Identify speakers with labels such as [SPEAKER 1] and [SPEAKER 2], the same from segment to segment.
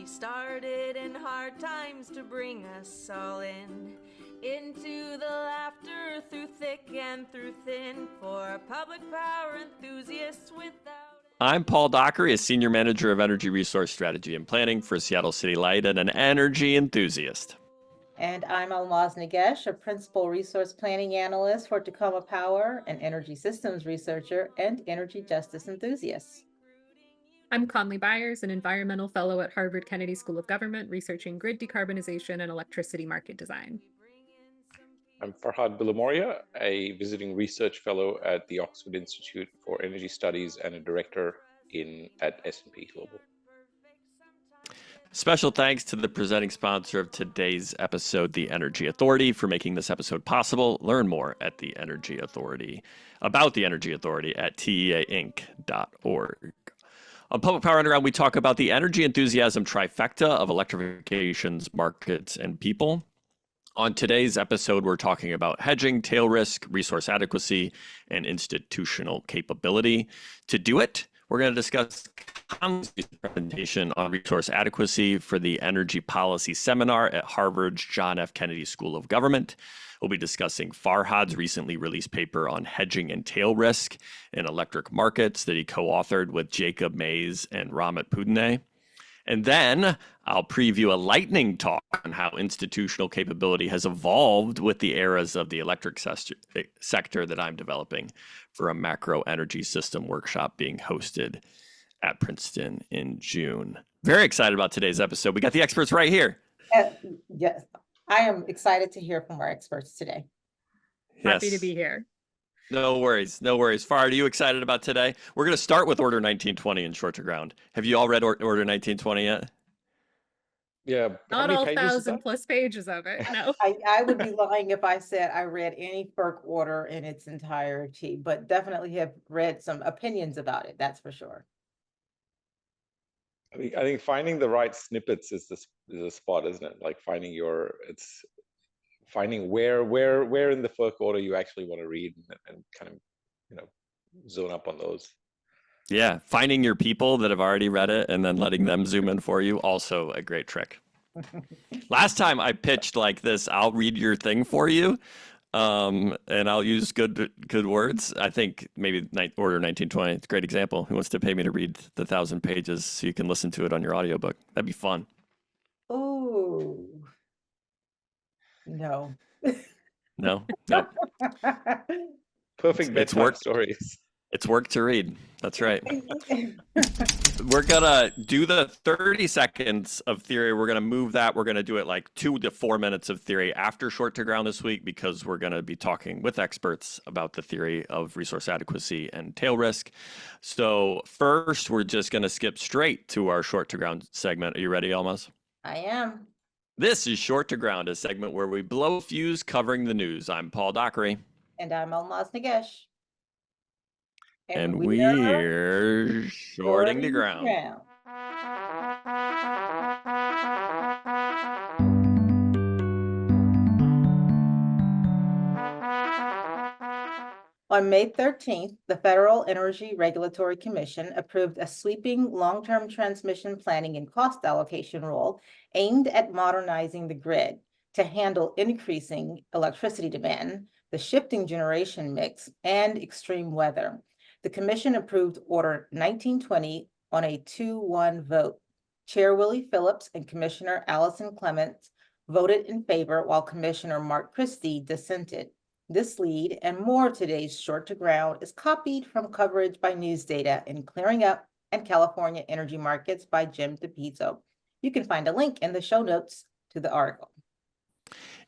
[SPEAKER 1] started in hard times to bring us all into the laughter through thick and through thin for public power enthusiasts without.
[SPEAKER 2] I'm Paul Dockery, a Senior Manager of Energy Resource Strategy and Planning for Seattle City Light and an energy enthusiast.
[SPEAKER 3] And I'm Ahlmahz Negash, a Principal Resource Planning Analyst for Tacoma Power, an Energy Systems Researcher, and Energy Justice Enthusiast.
[SPEAKER 4] I'm Conleigh Byers, an Environmental Fellow at Harvard Kennedy School of Government, researching grid decarbonization and electricity market design.
[SPEAKER 5] I'm Farhad Billimoria, a Visiting Research Fellow at the Oxford Institute for Energy Studies and a Director at S&P Global.
[SPEAKER 2] Special thanks to the presenting sponsor of today's episode, the Energy Authority, for making this episode possible. Learn more at the Energy Authority, about the Energy Authority at teainc.org. On Public Power Underground, we talk about the energy enthusiasm trifecta of electrifications, markets, and people. On today's episode, we're talking about hedging, tail risk, resource adequacy, and institutional capability. To do it, we're going to discuss Conleigh's presentation on resource adequacy for the Energy Policy Seminar at Harvard's John F. Kennedy School of Government. We'll be discussing Farhad's recently released paper on hedging and tail risk in electric markets that he co-authored with Jacob Mays and Rahmat Poudineh. And then I'll preview a lightning talk on how institutional capability has evolved with the eras of the electric sector that I'm developing for a macro energy system workshop being hosted at Princeton in June. Very excited about today's episode. We got the experts right here.
[SPEAKER 3] Yes, I am excited to hear from our experts today.
[SPEAKER 4] Happy to be here.
[SPEAKER 2] No worries. No worries. Farhad, are you excited about today? We're going to start with Order 1920 in short to ground. Have you all read Order 1920 yet?
[SPEAKER 5] Yeah.
[SPEAKER 4] Not all 1,000+ pages of it, no.
[SPEAKER 3] I would be lying if I said I read any FERC order in its entirety, but definitely have read some opinions about it, that's for sure.
[SPEAKER 5] I think finding the right snippets is the spot, isn't it? Like finding where in the FERC order you actually want to read and kind of, zone up on those.
[SPEAKER 2] Yeah, finding your people that have already read it and then letting them zoom in for you, also a great trick. Last time I pitched like this, I'll read your thing for you, and I'll use good words. I think maybe Order 1920, it's a great example. Who wants to pay me to read the 1,000 pages so you can listen to it on your audiobook? That'd be fun.
[SPEAKER 3] Oh. No.
[SPEAKER 2] No.
[SPEAKER 5] Perfect bedtime stories.
[SPEAKER 2] It's work to read. That's right. We're going to do the 30 seconds of theory. We're going to move that. We're going to do it like 2 to 4 minutes of theory after short to ground this week, because we're going to be talking with experts about the theory of resource adequacy and tail risk. So first, we're just going to skip straight to our short to ground segment. Are you ready, Ahlmahz?
[SPEAKER 3] I am.
[SPEAKER 2] This is Short to Ground, a segment where we blow a fuse covering the news. I'm Paul Dockery.
[SPEAKER 3] And I'm Ahlmahz Negash.
[SPEAKER 2] And we're shorting the ground.
[SPEAKER 3] On May 13th, the Federal Energy Regulatory Commission approved a sweeping long-term transmission planning and cost allocation rule aimed at modernizing the grid to handle increasing electricity demand, the shifting generation mix, and extreme weather. The Commission approved Order 1920 on a 2-1 vote. Chair Willie Phillips and Commissioner Allison Clements voted in favor, while Commissioner Mark Christie dissented. This lead and more of today's Short to Ground is copied from coverage by News Data in Clearing Up and California Energy Markets by Jim DePizzo. You can find a link in the show notes to the article.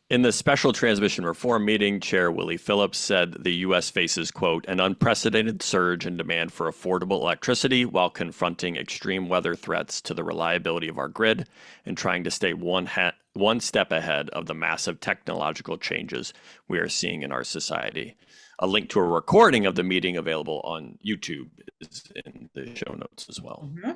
[SPEAKER 2] In the special transmission reform meeting, Chair Willie Phillips said the U.S. faces, quote, an unprecedented surge in demand for affordable electricity while confronting extreme weather threats to the reliability of our grid and trying to stay one step ahead of the massive technological changes we are seeing in our society. A link to a recording of the meeting available on YouTube is in the show notes as well.
[SPEAKER 3] Mm-hmm.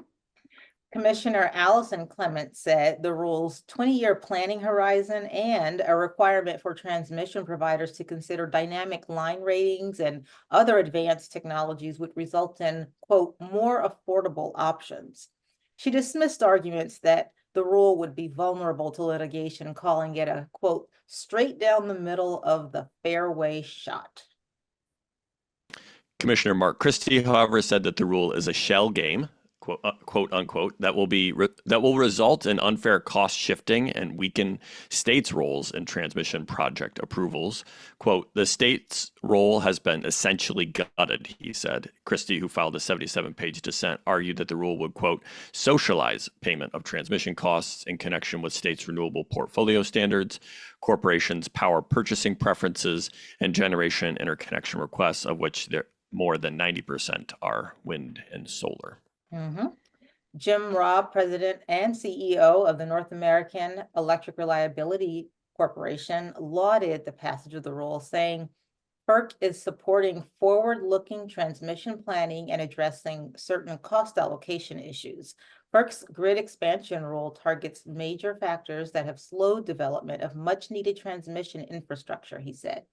[SPEAKER 3] Commissioner Allison Clements said the rule's 20-year planning horizon and a requirement for transmission providers to consider dynamic line ratings and other advanced technologies would result in, quote, more affordable options. She dismissed arguments that the rule would be vulnerable to litigation, calling it a, quote, straight down the middle of the fairway shot.
[SPEAKER 2] Commissioner Mark Christie, however, said that the rule is a shell game, quote unquote, that will result in unfair cost shifting and weaken states' roles in transmission project approvals. Quote, the state's role has been essentially gutted, he said. Christie, who filed a 77-page dissent, argued that the rule would, quote, socialize payment of transmission costs in connection with states' renewable portfolio standards, corporations' power purchasing preferences, and generation interconnection requests, of which more than 90% are wind and solar.
[SPEAKER 3] Jim Robb, President and CEO of the North American Electric Reliability Corporation, lauded the passage of the rule, saying FERC is supporting forward-looking transmission planning and addressing certain cost allocation issues. FERC's grid expansion rule targets major factors that have slowed development of much-needed transmission infrastructure, he said.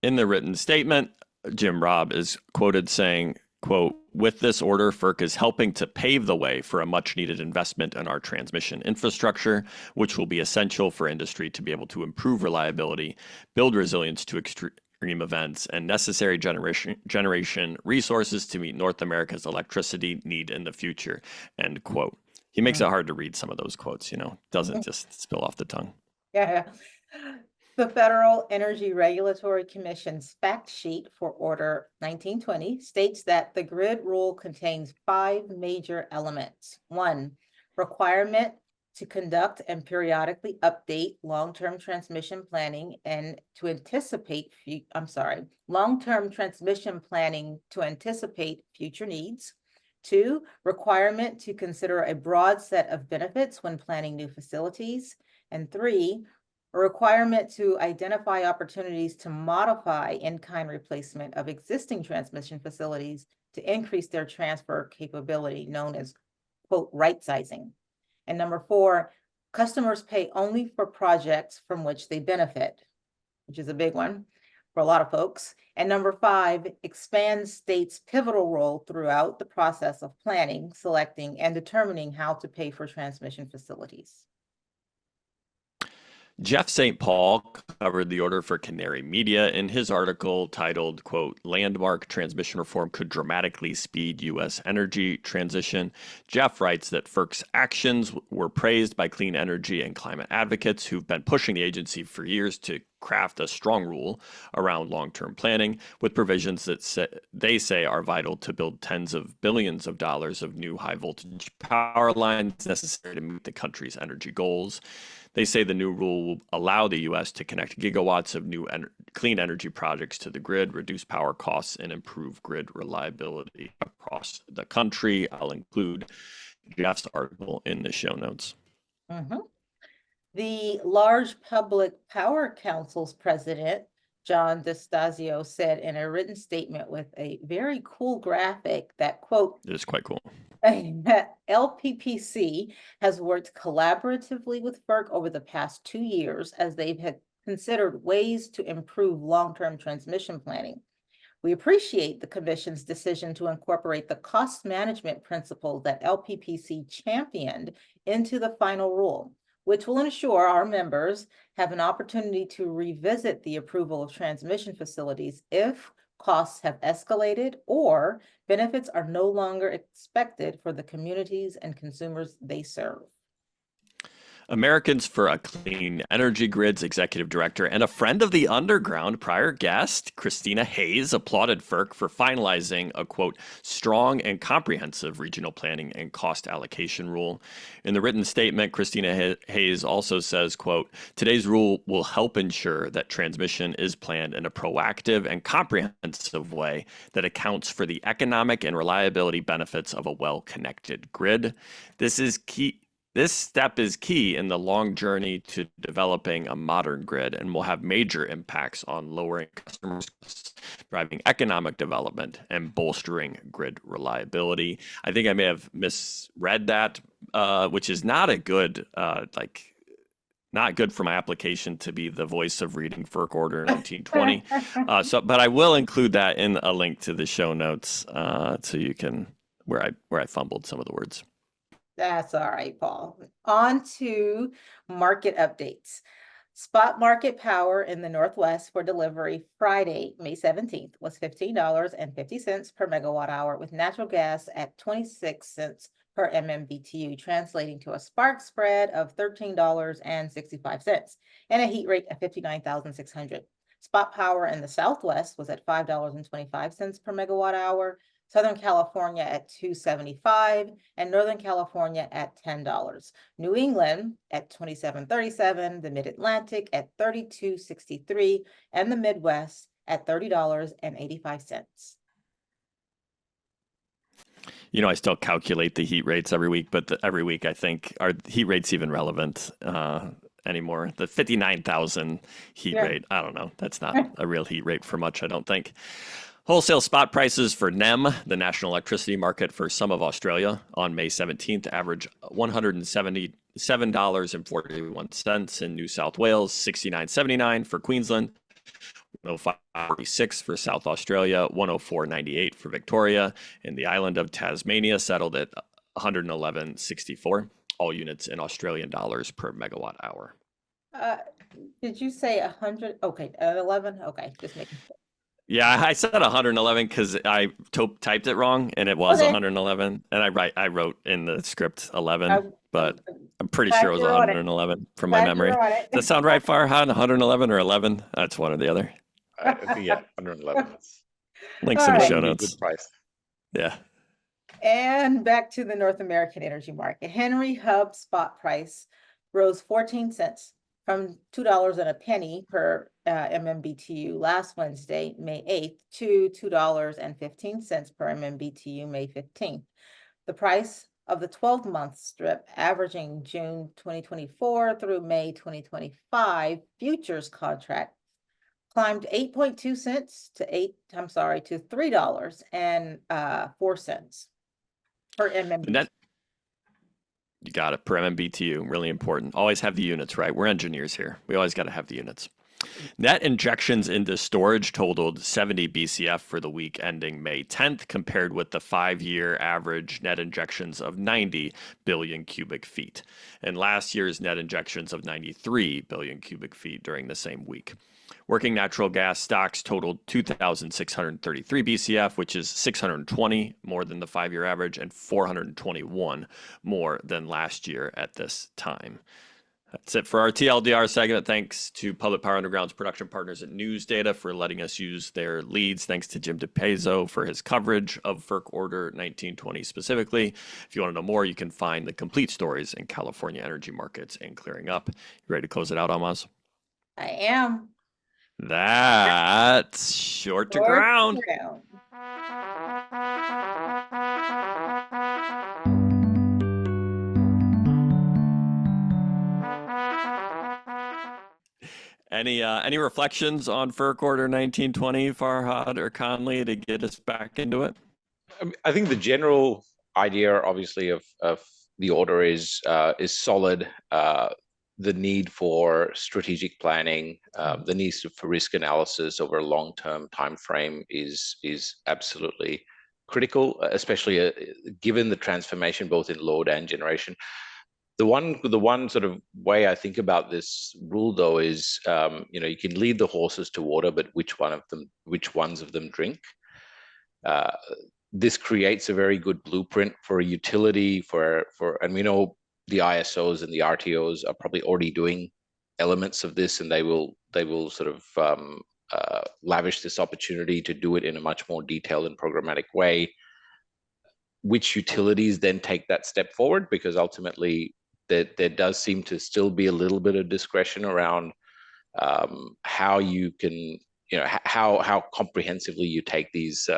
[SPEAKER 2] In the written statement, Jim Robb is quoted saying, quote, with this order, FERC is helping to pave the way for a much-needed investment in our transmission infrastructure, which will be essential for industry to be able to improve reliability, build resilience to extreme events, and necessary generation resources to meet North America's electricity need in the future, end quote. He makes it hard to read some of those quotes, doesn't just spill off the tongue.
[SPEAKER 3] Yeah. The Federal Energy Regulatory Commission's fact sheet for Order 1920 states that the grid rule contains 5 major elements. 1, requirement to conduct and periodically update long-term transmission planning and to anticipate, long-term transmission planning to anticipate future needs. 2, requirement to consider a broad set of benefits when planning new facilities. And 3, a requirement to identify opportunities to modify in-kind replacement of existing transmission facilities to increase their transfer capability, known as, quote, right sizing. And number 4, customers pay only for projects from which they benefit, which is a big one for a lot of folks. And number 5, expands states' pivotal role throughout the process of planning, selecting, and determining how to pay for transmission facilities.
[SPEAKER 2] Jeff St. Paul covered the order for Canary Media in his article titled, quote, Landmark Transmission Reform Could Dramatically Speed U.S. Energy Transition. Jeff writes that FERC's actions were praised by clean energy and climate advocates who've been pushing the agency for years to craft a strong rule around long-term planning with provisions that they say are vital to build tens of billions of dollars of new high-voltage power lines necessary to meet the country's energy goals. They say the new rule will allow the U.S. to connect gigawatts of new clean energy projects to the grid, reduce power costs, and improve grid reliability across the country. I'll include Jeff's article in the show notes.
[SPEAKER 3] The Large Public Power Council's president, John DeStasio, said in a written statement with a very cool graphic that, quote,
[SPEAKER 2] it is quite cool.
[SPEAKER 3] LPPC has worked collaboratively with FERC over the past 2 years as they've had considered ways to improve long-term transmission planning. We appreciate the Commission's decision to incorporate the cost management principle that LPPC championed into the final rule, which will ensure our members have an opportunity to revisit the approval of transmission facilities if costs have escalated or benefits are no longer expected for the communities and consumers they serve.
[SPEAKER 2] Americans for a Clean Energy Grid's executive director and a friend of the underground, prior guest, Christina Hayes, applauded FERC for finalizing a, quote, strong and comprehensive regional planning and cost allocation rule. In the written statement, Christina Hayes also says, quote, today's rule will help ensure that transmission is planned in a proactive and comprehensive way that accounts for the economic and reliability benefits of a well-connected grid. This step is key in the long journey to developing a modern grid and will have major impacts on lowering customers' costs, driving economic development, and bolstering grid reliability. I think I may have misread that, which is not a good, not good for my application to be the voice of reading FERC Order 1920. But I will include that in a link to the show notes so you can, where I fumbled some of the words.
[SPEAKER 3] That's all right, Paul. On to market updates. Spot market power in the Northwest for delivery Friday, May 17th was $15.50 per megawatt hour, with natural gas at 26 cents per MMBTU, translating to a spark spread of $13.65 and a heat rate of 59,600. Spot power in the Southwest was at $5.25 per megawatt hour, Southern California at $2.75, and Northern California at $10. New England at $27.37, the Mid-Atlantic at $32.63, and the Midwest at $30.85.
[SPEAKER 2] You know, I still calculate the heat rates every week, but every week I think, are heat rates even relevant anymore? The 59,000 heat rate, I don't know. That's not a real heat rate for much, I don't think. Wholesale spot prices for NEM, the National Electricity Market for some of Australia, on May 17th average $177.41 in New South Wales, $69.79 for Queensland, $105.46 for South Australia, $104.98 for Victoria, and the island of Tasmania settled at $111.64, all units in Australian dollars per megawatt hour.
[SPEAKER 3] Did you say 100? Okay, 11? Okay, just making sure.
[SPEAKER 2] Yeah, I said 111 because I typed it wrong, and it was 111. And I wrote in the script 11, but I'm pretty sure it was 111 from my memory. Does that sound right, Farhad? 111 or 11? That's one or the other.
[SPEAKER 5] I think, yeah, 111.
[SPEAKER 2] Links in the show notes.
[SPEAKER 5] Good price.
[SPEAKER 2] Yeah.
[SPEAKER 3] And back to the North American energy market. Henry Hub spot price rose 14 cents from $2.01 per MMBTU last Wednesday, May 8th, to $2.15 per MMBTU, May 15th. The price of the 12-month strip averaging June 2024 through May 2025 futures contract climbed 8.2 cents to $3.04 per MMBTU.
[SPEAKER 2] You got it, per MMBTU, really important. Always have the units, right? We're engineers here. We always got to have the units. Net injections into storage totaled 70 BCF for the week ending May 10th, compared with the 5-year average net injections of 90 billion cubic feet, and last year's net injections of 93 billion cubic feet during the same week. Working natural gas stocks totaled 2,633 BCF, which is 620 more than the 5-year average and 421 more than last year at this time. That's it for our TLDR segment. Thanks to Public Power Underground's production partners at News Data for letting us use their leads. Thanks to Jim DePazo for his coverage of FERC Order 1920 specifically. If you want to know more, you can find the complete stories in California energy markets and clearing up. You ready to close it out, Ahlmahz?
[SPEAKER 3] I am.
[SPEAKER 2] That's short to ground. Any reflections on FERC Order 1920, Farhad or Conleigh, to get us back into it?
[SPEAKER 5] I think the general idea, obviously, of the order is solid. The need for strategic planning, the need for risk analysis over a long-term time frame is absolutely critical, especially given the transformation both in load and generation. The one sort of way I think about this rule, though, is you can lead the horses to water, but which ones of them drink? This creates a very good blueprint for a utility and we know the ISOs and the RTOs are probably already doing elements of this, and they will sort of lavish this opportunity to do it in a much more detailed and programmatic way. Which utilities then take that step forward? Because ultimately there does seem to still be a little bit of discretion around how you can, how comprehensively you take these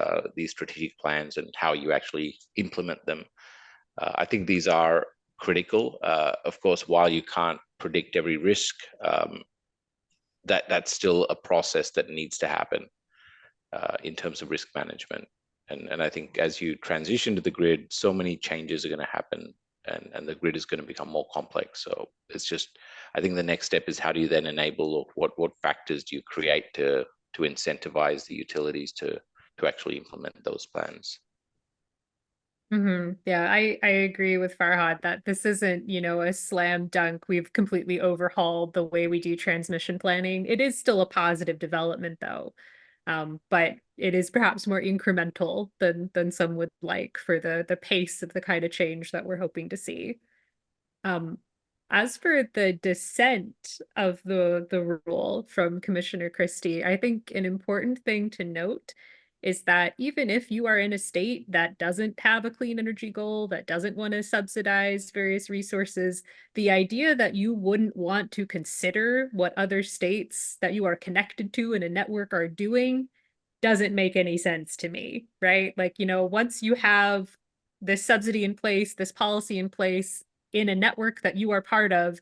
[SPEAKER 5] strategic plans and how you actually implement them. I think these are critical. Of course, while you can't predict every risk, that's still a process that needs to happen in terms of risk management. And I think as you transition to the grid, so many changes are going to happen, and the grid is going to become more complex. So it's just, I think the next step is how do you then enable, or what factors do you create to incentivize the utilities to actually implement those plans?
[SPEAKER 4] Yeah, I agree with Farhad that this isn't, a slam dunk. We've completely overhauled the way we do transmission planning. It is still a positive development, though. But it is perhaps more incremental than some would like for the pace of the kind of change that we're hoping to see. Um, as for the dissent of the rule from Commissioner Christie, I think an important thing to note is that even if you are in a state that doesn't have a clean energy goal, that doesn't want to subsidize various resources, the idea that you wouldn't want to consider what other states that you are connected to in a network are doing doesn't make any sense to me, right? Like, once you have this subsidy in place, this policy in place in a network that you are part of,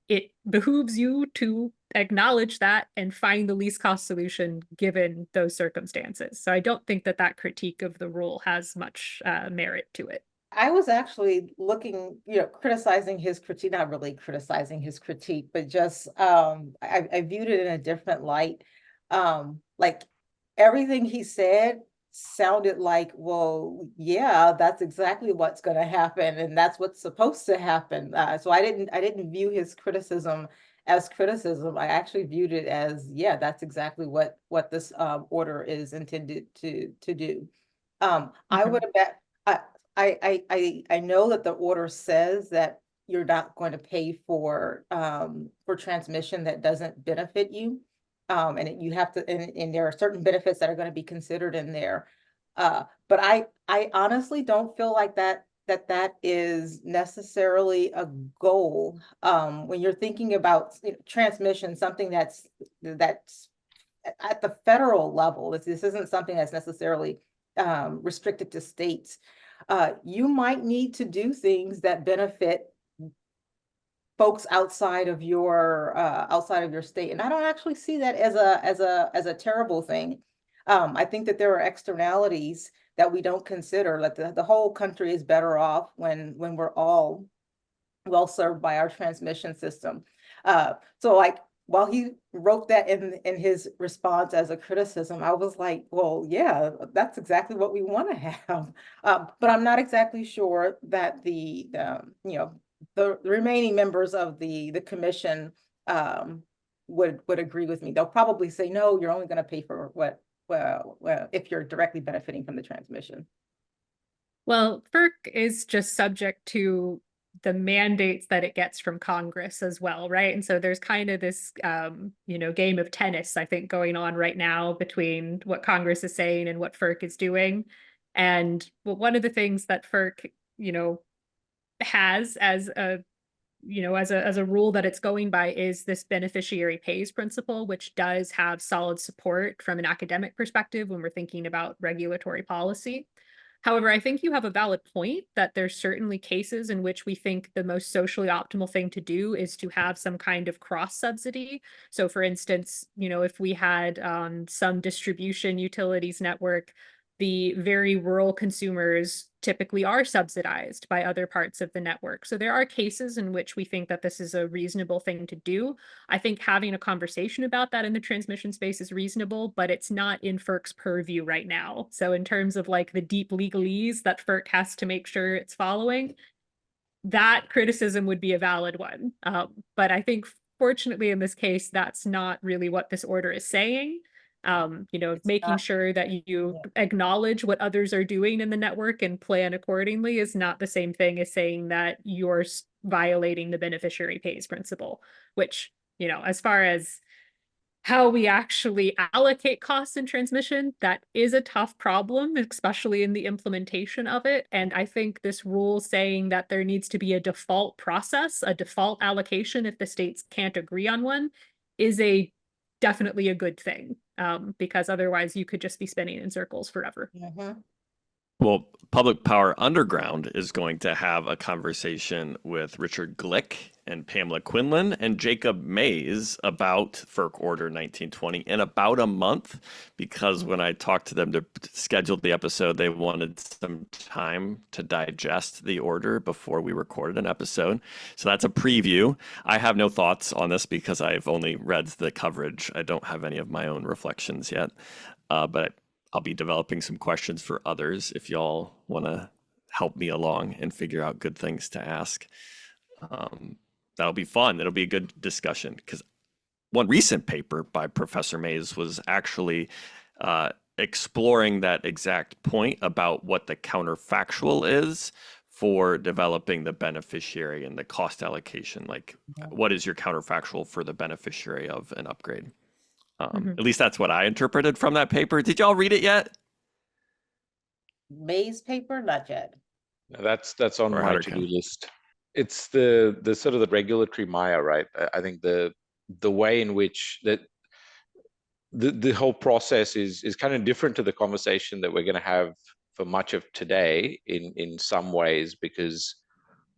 [SPEAKER 4] it behooves you to acknowledge that and find the least cost solution given those circumstances. So I don't think that critique of the rule has much merit to it.
[SPEAKER 3] I was actually looking, criticizing his critique, not really criticizing his critique, but just I viewed it in a different light. Like everything he said sounded like, well, yeah, that's exactly what's going to happen, and that's what's supposed to happen. So I didn't view his criticism as criticism. I actually viewed it as, yeah, that's exactly what this order is intended to do. I would have bet. I know that the order says that you're not going to pay for transmission that doesn't benefit you. And you have to, and there are certain benefits that are going to be considered in there. But I honestly don't feel like that is necessarily a goal. When you're thinking about transmission, something that's at the federal level, this isn't something that's necessarily restricted to states. You might need to do things that benefit folks outside of your state, and I don't actually see that as a terrible thing. I think that there are externalities that we don't consider. Like the whole country is better off when we're all well served by our transmission system. So like while he wrote that in his response as a criticism, I was like, well, yeah, that's exactly what we want to have. But I'm not exactly sure that the remaining members of the commission would agree with me. They'll probably say, no, you're only going to pay for what, well, if you're directly benefiting from the transmission.
[SPEAKER 4] Well, FERC is just subject to the mandates that it gets from Congress as well, right? And so there's kind of this, game of tennis, I think, going on right now between what Congress is saying and what FERC is doing. And one of the things that FERC, has as a rule that it's going by is this beneficiary pays principle, which does have solid support from an academic perspective when we're thinking about regulatory policy. However, I think you have a valid point that there's certainly cases in which we think the most socially optimal thing to do is to have some kind of cross subsidy. So for instance, if we had some distribution utilities network, the very rural consumers typically are subsidized by other parts of the network. So there are cases in which we think that this is a reasonable thing to do. I think having a conversation about that in the transmission space is reasonable, but it's not in FERC's purview right now. So in terms of like the deep legalese that FERC has to make sure it's following, that criticism would be a valid one. But I think fortunately in this case, that's not really what this order is saying. Making sure that you acknowledge what others are doing in the network and plan accordingly is not the same thing as saying that you're violating the beneficiary pays principle, which, as far as how we actually allocate costs in transmission, that is a tough problem, especially in the implementation of it. And I think this rule saying that there needs to be a default process, a default allocation if the states can't agree on one, is definitely a good thing, because otherwise you could just be spinning in circles forever.
[SPEAKER 3] Mm-hmm.
[SPEAKER 2] Well, Public Power Underground is going to have a conversation with Richard Glick and Pamela Quinlan and Jacob Mays about FERC Order 1920 in about a month, because when I talked to them to schedule the episode, they wanted some time to digest the order before we recorded an episode. So that's a preview. I have no thoughts on this because I've only read the coverage. I don't have any of my own reflections yet, but I'll be developing some questions for others if y'all want to help me along and figure out good things to ask. That'll be fun. It'll be a good discussion, because one recent paper by Professor Mays was actually exploring that exact point about what the counterfactual is for developing the beneficiary and the cost allocation. Like, what is your counterfactual for the beneficiary of an upgrade? At least that's what I interpreted from that paper. Did y'all read it yet?
[SPEAKER 3] May's paper, not yet.
[SPEAKER 5] That's on
[SPEAKER 2] Or
[SPEAKER 5] my
[SPEAKER 2] Hunter
[SPEAKER 5] to-do
[SPEAKER 2] can.
[SPEAKER 5] list. It's the sort of the regulatory Maya, right? I think the way in which that the whole process is kind of different to the conversation that we're going to have for much of today in some ways, because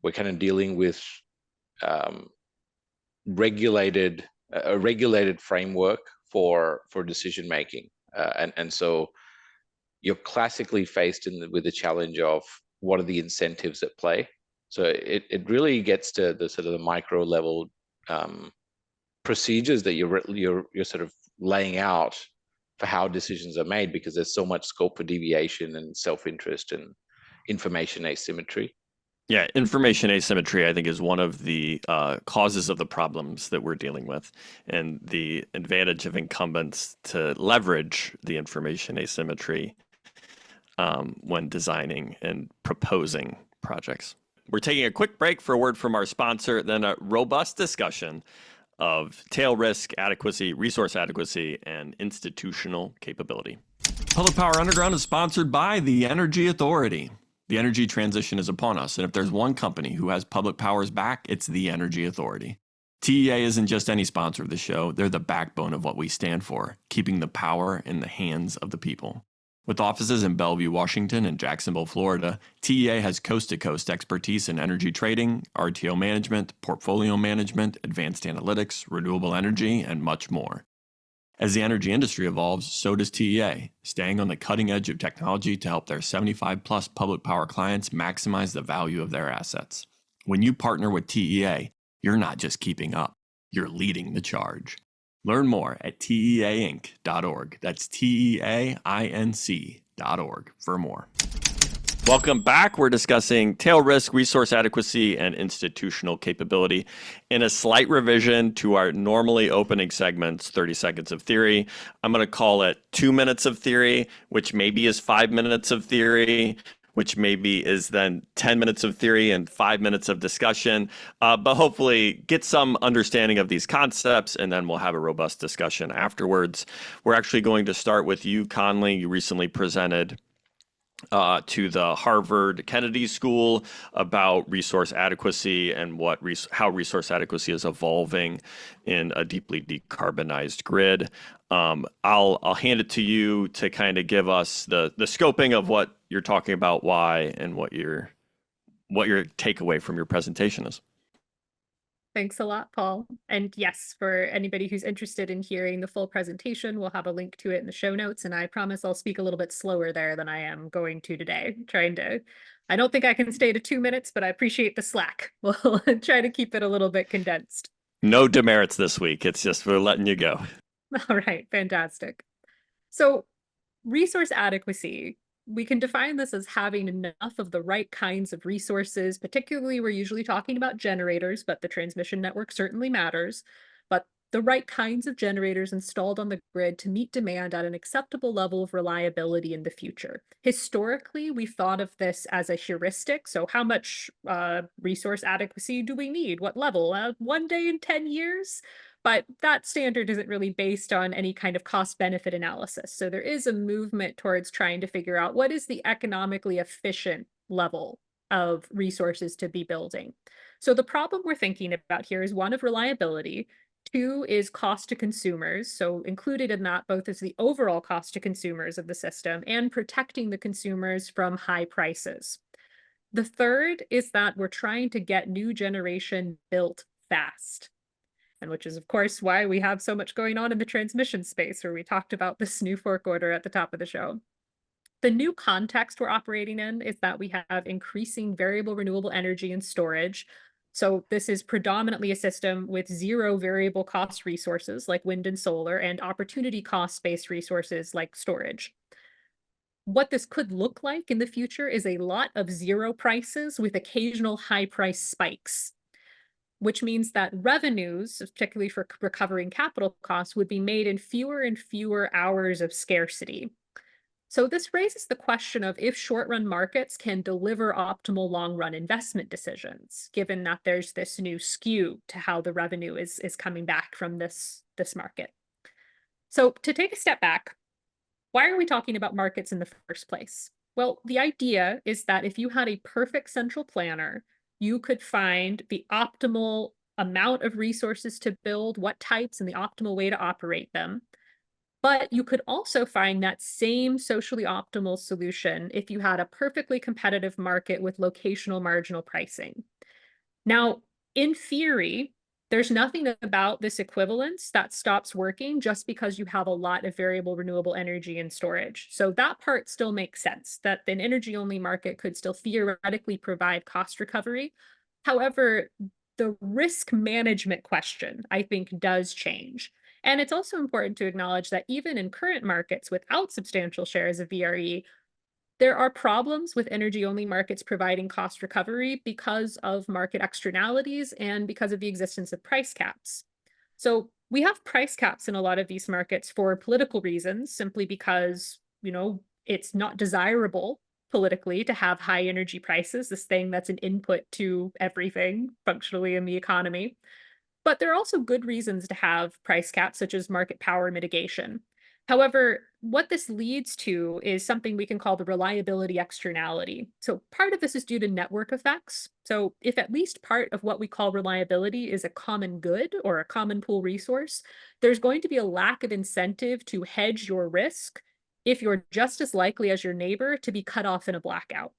[SPEAKER 5] we're kind of dealing with a regulated framework for decision making, and so you're classically faced with the challenge of what are the incentives at play. So it really gets to the sort of the micro level procedures that you're sort of laying out for how decisions are made, because there's so much scope for deviation and self-interest and information asymmetry.
[SPEAKER 2] Yeah, information asymmetry, I think, is one of the causes of the problems that we're dealing with, and the advantage of incumbents to leverage the information asymmetry when designing and proposing projects. We're taking a quick break for a word from our sponsor, then a robust discussion of tail risk, adequacy, resource adequacy, and institutional capability. Public Power Underground is sponsored by the Energy Authority. The energy transition is upon us, and if there's one company who has public power's back, it's the Energy Authority. TEA isn't just any sponsor of the show, they're the backbone of what we stand for, keeping the power in the hands of the people. With offices in Bellevue, Washington, and Jacksonville, Florida, TEA has coast-to-coast expertise in energy trading, RTO management, portfolio management, advanced analytics, renewable energy, and much more. As the energy industry evolves, so does TEA, staying on the cutting edge of technology to help their 75-plus public power clients maximize the value of their assets. When you partner with TEA, you're not just keeping up, you're leading the charge. Learn more at teainc.org. That's teainc.org for more. Welcome back. We're discussing tail risk, resource adequacy, and institutional capability in a slight revision to our normally opening segments, 30 seconds of theory. I'm going to call it 2 minutes of theory, which maybe is 5 minutes of theory, which maybe is then 10 minutes of theory and 5 minutes of discussion, but hopefully get some understanding of these concepts, and then we'll have a robust discussion afterwards. We're actually going to start with you, Conleigh. You recently presented to the Harvard Kennedy School about resource adequacy and how resource adequacy is evolving in a deeply decarbonized grid. I'll hand it to you to kind of give us the scoping of what you're talking about, why, and what your takeaway from your presentation is.
[SPEAKER 4] Thanks a lot, Paul. And yes, for anybody who's interested in hearing the full presentation, we'll have a link to it in the show notes. And I promise I'll speak a little bit slower there than I am going to today. I don't think I can stay to 2 minutes, but I appreciate the slack. We'll try to keep it a little bit condensed.
[SPEAKER 2] No demerits this week. It's just we're letting you go.
[SPEAKER 4] All right, fantastic. So resource adequacy, we can define this as having enough of the right kinds of resources. Particularly, we're usually talking about generators, but the transmission network certainly matters. But the right kinds of generators installed on the grid to meet demand at an acceptable level of reliability in the future. Historically, we've thought of this as a heuristic. So how much resource adequacy do we need? What level? 1 day in 10 years? But that standard isn't really based on any kind of cost-benefit analysis. So there is a movement towards trying to figure out what is the economically efficient level of resources to be building. So the problem we're thinking about here is one of reliability. 2 is cost to consumers. So included in that both is the overall cost to consumers of the system and protecting the consumers from high prices. The 3rd is that we're trying to get new generation built fast. And which is, of course, why we have so much going on in the transmission space, where we talked about this new fork order at the top of the show. The new context we're operating in is that we have increasing variable renewable energy and storage. So this is predominantly a system with 0 variable cost resources like wind and solar, and opportunity cost-based resources like storage. what this could look like in the future is a lot of zero prices with occasional high price spikes, which means that revenues, particularly for recovering capital costs, would be made in fewer and fewer hours of scarcity. So this raises the question of if short-run markets can deliver optimal long-run investment decisions, given that there's this new skew to how the revenue is coming back from this market. So to take a step back, why are we talking about markets in the first place? Well, the idea is that if you had a perfect central planner, you could find the optimal amount of resources to build, what types, and the optimal way to operate them. But you could also find that same socially optimal solution if you had a perfectly competitive market with locational marginal pricing. Now, in theory, there's nothing about this equivalence that stops working just because you have a lot of variable renewable energy and storage. So that part still makes sense, that an energy-only market could still theoretically provide cost recovery. However, the risk management question, I think, does change. And it's also important to acknowledge that even in current markets without substantial shares of VRE, there are problems with energy-only markets providing cost recovery because of market externalities and because of the existence of price caps. So we have price caps in a lot of these markets for political reasons, simply because, it's not desirable politically to have high energy prices, this thing that's an input to everything functionally in the economy. But there are also good reasons to have price caps, such as market power mitigation. However, what this leads to is something we can call the reliability externality. So part of this is due to network effects. So if at least part of what we call reliability is a common good or a common pool resource, there's going to be a lack of incentive to hedge your risk if you're just as likely as your neighbor to be cut off in a blackout.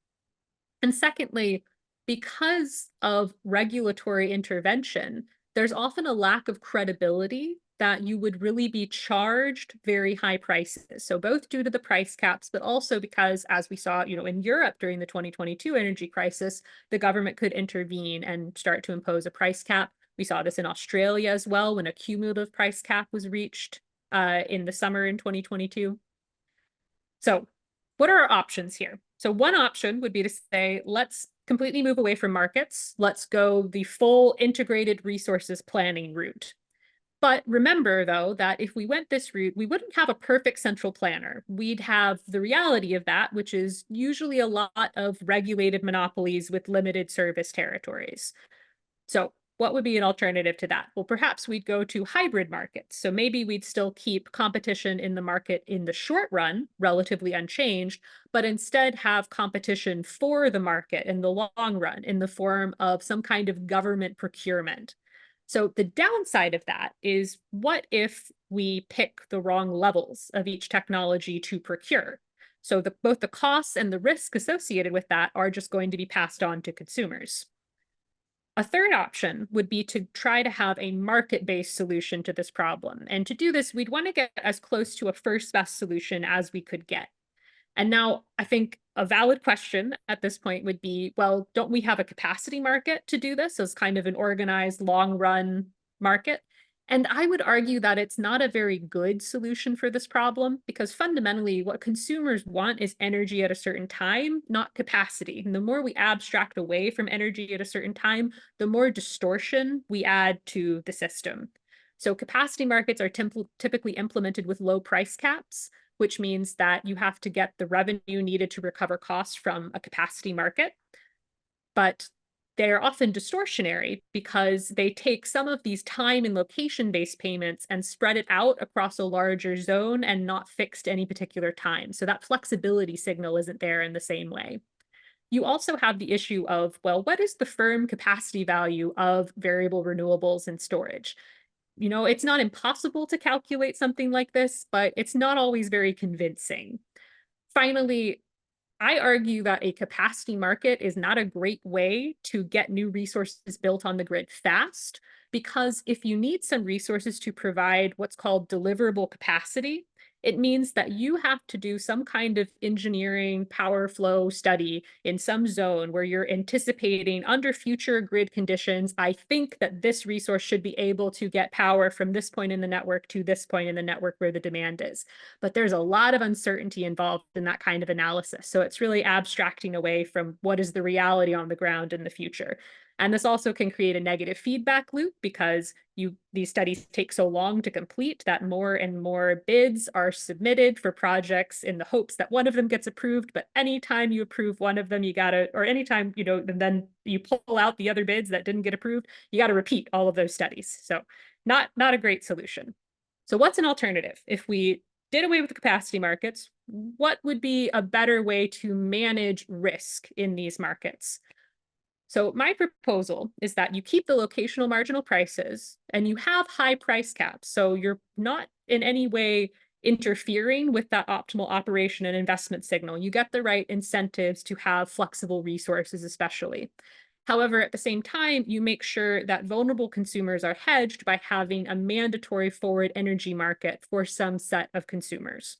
[SPEAKER 4] And secondly, because of regulatory intervention, there's often a lack of credibility that you would really be charged very high prices. So both due to the price caps, but also because, as we saw, in Europe during the 2022 energy crisis, the government could intervene and start to impose a price cap. We saw this in Australia as well, when a cumulative price cap was reached in the summer in 2022. So what are our options here? So one option would be to say, let's completely move away from markets. Let's go the full integrated resources planning route. But remember, though, that if we went this route, we wouldn't have a perfect central planner. We'd have the reality of that, which is usually a lot of regulated monopolies with limited service territories. So what would be an alternative to that? Well, perhaps we'd go to hybrid markets. So maybe we'd still keep competition in the market in the short run, relatively unchanged, but instead have competition for the market in the long run in the form of some kind of government procurement. So the downside of that is, what if we pick the wrong levels of each technology to procure? So both the costs and the risk associated with that are just going to be passed on to consumers. A third option would be to try to have a market-based solution to this problem. And to do this, we'd want to get as close to a first best solution as we could get. And now I think a valid question at this point would be, well, don't we have a capacity market to do this as kind of an organized long-run market? And I would argue that it's not a very good solution for this problem, because fundamentally what consumers want is energy at a certain time, not capacity. And the more we abstract away from energy at a certain time, the more distortion we add to the system. So capacity markets are typically implemented with low price caps, which means that you have to get the revenue needed to recover costs from a capacity market. But they're often distortionary because they take some of these time and location-based payments and spread it out across a larger zone and not fixed any particular time. So that flexibility signal isn't there in the same way. You also have the issue of, well, what is the firm capacity value of variable renewables and storage? It's not impossible to calculate something like this, but it's not always very convincing. Finally, I argue that a capacity market is not a great way to get new resources built on the grid fast, because if you need some resources to provide what's called deliverable capacity, It means that you have to do some kind of engineering power flow study in some zone where you're anticipating under future grid conditions, I think that this resource should be able to get power from this point in the network to this point in the network where the demand is. But there's a lot of uncertainty involved in that kind of analysis. So it's really abstracting away from what is the reality on the ground in the future. And this also can create a negative feedback loop because these studies take so long to complete that more and more bids are submitted for projects in the hopes that one of them gets approved. But anytime you approve one of them, or anytime, then you pull out the other bids that didn't get approved, you got to repeat all of those studies. So not a great solution. So what's an alternative? If we did away with the capacity markets, what would be a better way to manage risk in these markets? So my proposal is that you keep the locational marginal prices and you have high price caps. So you're not in any way interfering with that optimal operation and investment signal. You get the right incentives to have flexible resources, especially. However, at the same time, you make sure that vulnerable consumers are hedged by having a mandatory forward energy market for some set of consumers.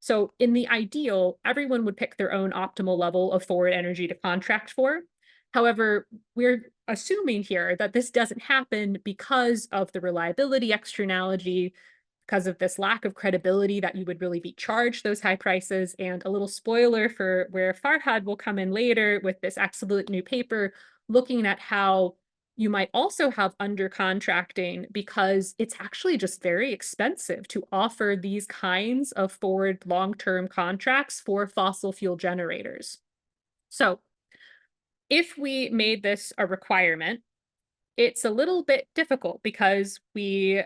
[SPEAKER 4] So in the ideal, everyone would pick their own optimal level of forward energy to contract for. However, we're assuming here that this doesn't happen because of the reliability externality, because of this lack of credibility that you would really be charged those high prices. And a little spoiler for where Farhad will come in later with this excellent new paper, looking at how you might also have under contracting because it's actually just very expensive to offer these kinds of forward long-term contracts for fossil fuel generators. So if we made this a requirement, it's a little bit difficult because we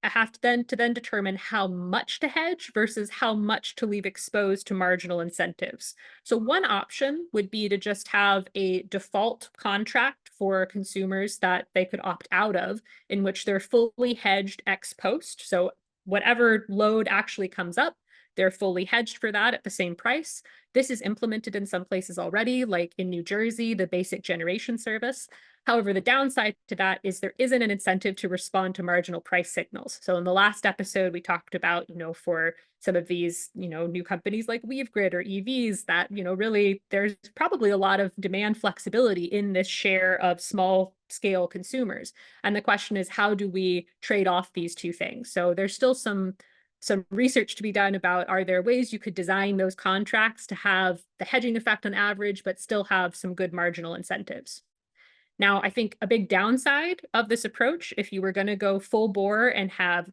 [SPEAKER 4] have to then determine how much to hedge versus how much to leave exposed to marginal incentives. So one option would be to just have a default contract for consumers that they could opt out of, in which they're fully hedged ex post. So whatever load actually comes up, they're fully hedged for that at the same price. This is implemented in some places already, like in New Jersey, the basic generation service. However, the downside to that is there isn't an incentive to respond to marginal price signals. So in the last episode, we talked about, for some of these, new companies like WeaveGrid or EVs that, really there's probably a lot of demand flexibility in this share of small scale consumers. And the question is, how do we trade off these two things? So there's still some research to be done about, are there ways you could design those contracts to have the hedging effect on average, but still have some good marginal incentives? Now, I think a big downside of this approach, if you were going to go full bore and have,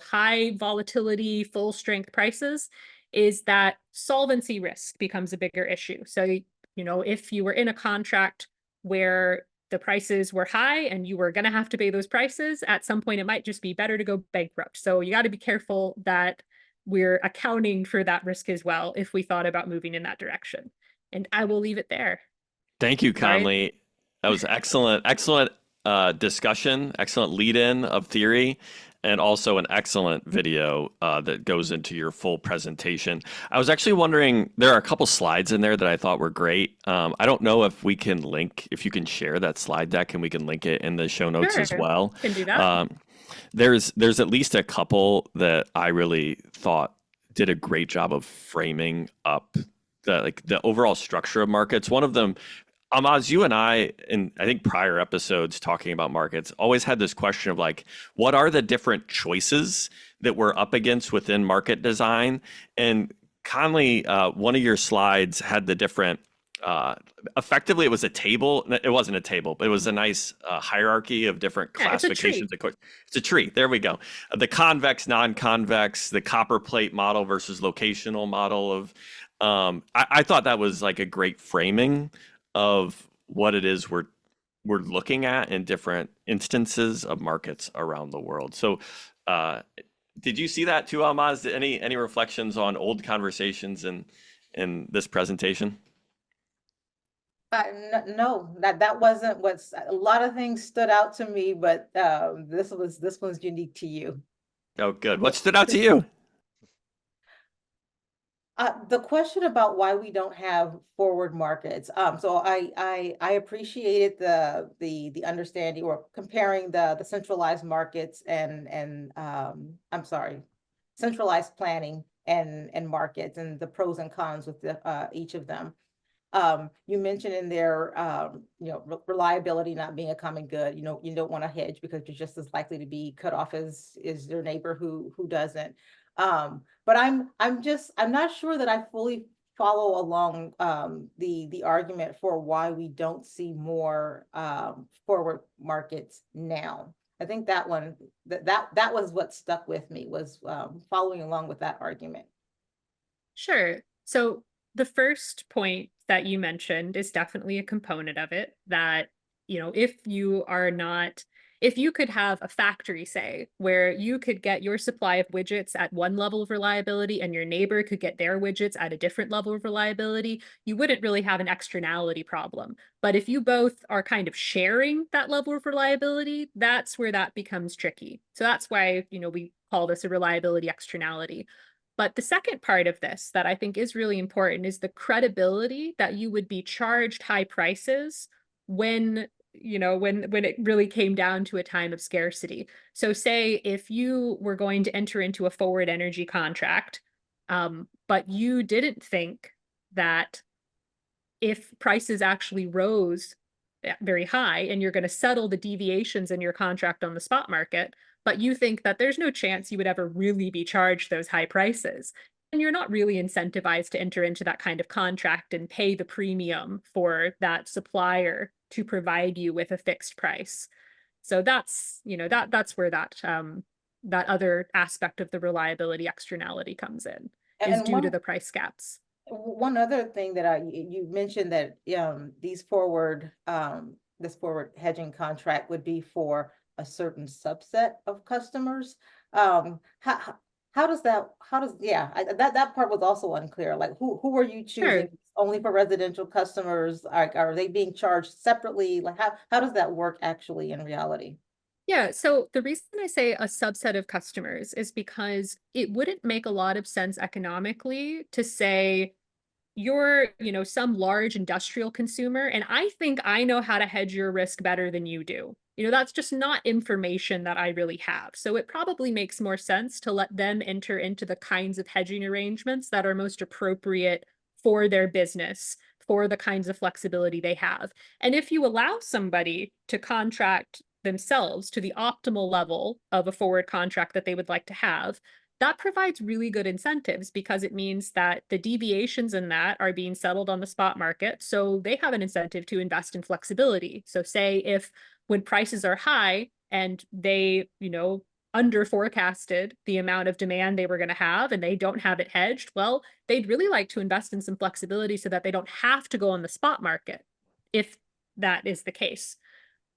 [SPEAKER 4] high volatility, full strength prices, is that solvency risk becomes a bigger issue. So, if you were in a contract where the prices were high and you were going to have to pay those prices, at some point it might just be better to go bankrupt. So you got to be careful that we're accounting for that risk as well if we thought about moving in that direction. And I will leave it there.
[SPEAKER 2] Thank you, Conleigh. That was excellent discussion, excellent lead-in of theory, and also an excellent video that goes into your full presentation. I was actually wondering, there are a couple slides in there that I thought were great. I don't know if we can if you can share that slide deck and we can link it in the show notes as well.
[SPEAKER 4] Can do that.
[SPEAKER 2] There's at least a couple that I really thought did a great job of framing up the overall structure of markets. One of them, Ahlmahz, you and I, in I think prior episodes talking about markets, always had this question of what are the different choices that we're up against within market design? And Conleigh, one of your slides had the different, effectively it was a table. It wasn't a table, but it was a nice hierarchy of different classifications. It's a tree. There we go. The convex, non-convex, the copper plate model versus locational model of, I thought that was a great framing of what it is we're looking at in different instances of markets around the world. So did you see that too, Ahlmahz? Any reflections on old conversations in this presentation?
[SPEAKER 3] No, that wasn't a lot of things stood out to me, but this one's unique to you.
[SPEAKER 2] Oh, good. What stood out to you?
[SPEAKER 3] The question about why we don't have forward markets. So I appreciated the understanding or comparing the centralized markets and centralized planning and markets and the pros and cons with each of them. You mentioned in there, reliability not being a common good. You don't want to hedge because you're just as likely to be cut off as is your neighbor who doesn't. But I'm not sure that I fully follow along the argument for why we don't see more forward markets now. I think that one that was what stuck with me, was following along with that argument.
[SPEAKER 4] Sure. So the first point that you mentioned is definitely a component of it, that, if you could have a factory, say, where you could get your supply of widgets at one level of reliability and your neighbor could get their widgets at a different level of reliability, you wouldn't really have an externality problem. But if you both are kind of sharing that level of reliability, that's where that becomes tricky. So that's why, we call this a reliability externality. But the second part of this that I think is really important is the credibility that you would be charged high prices when it really came down to a time of scarcity. So say if you were going to enter into a forward energy contract, but you didn't think that if prices actually rose very high and you're going to settle the deviations in your contract on the spot market, but you think that there's no chance you would ever really be charged those high prices, and you're not really incentivized to enter into that kind of contract and pay the premium for that supplier to provide you with a fixed price. So that's where that other aspect of the reliability externality comes in, is due to the price gaps.
[SPEAKER 3] One other thing that you mentioned, that this forward hedging contract would be for a certain subset of customers. That part was also unclear. Like who are you choosing?
[SPEAKER 4] Sure.
[SPEAKER 3] Only for residential customers? Are they being charged separately? Like how does that work actually in reality?
[SPEAKER 4] Yeah, so the reason I say a subset of customers is because it wouldn't make a lot of sense economically to say you're, some large industrial consumer, and I think I know how to hedge your risk better than you do. That's just not information that I really have. So it probably makes more sense to let them enter into the kinds of hedging arrangements that are most appropriate for their business, for the kinds of flexibility they have. And if you allow somebody to contract themselves to the optimal level of a forward contract that they would like to have, that provides really good incentives, because it means that the deviations in that are being settled on the spot market. So they have an incentive to invest in flexibility. So say if when prices are high and they, under forecasted the amount of demand they were going to have and they don't have it hedged, well, they'd really like to invest in some flexibility so that they don't have to go on the spot market if that is the case.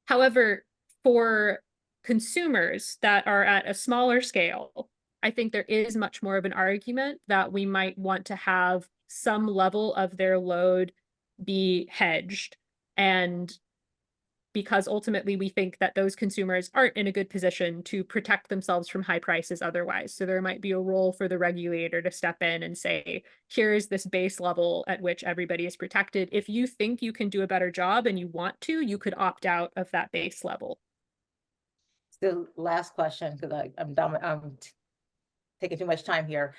[SPEAKER 4] However, for consumers that are at a smaller scale, I think there is much more of an argument that we might want to have some level of their load be hedged. And because ultimately we think that those consumers aren't in a good position to protect themselves from high prices otherwise. So there might be a role for the regulator to step in and say, here's this base level at which everybody is protected. If you think you can do a better job and you want to, you could opt out of that base level.
[SPEAKER 3] The last question, because I'm done. I'm taking too much time here.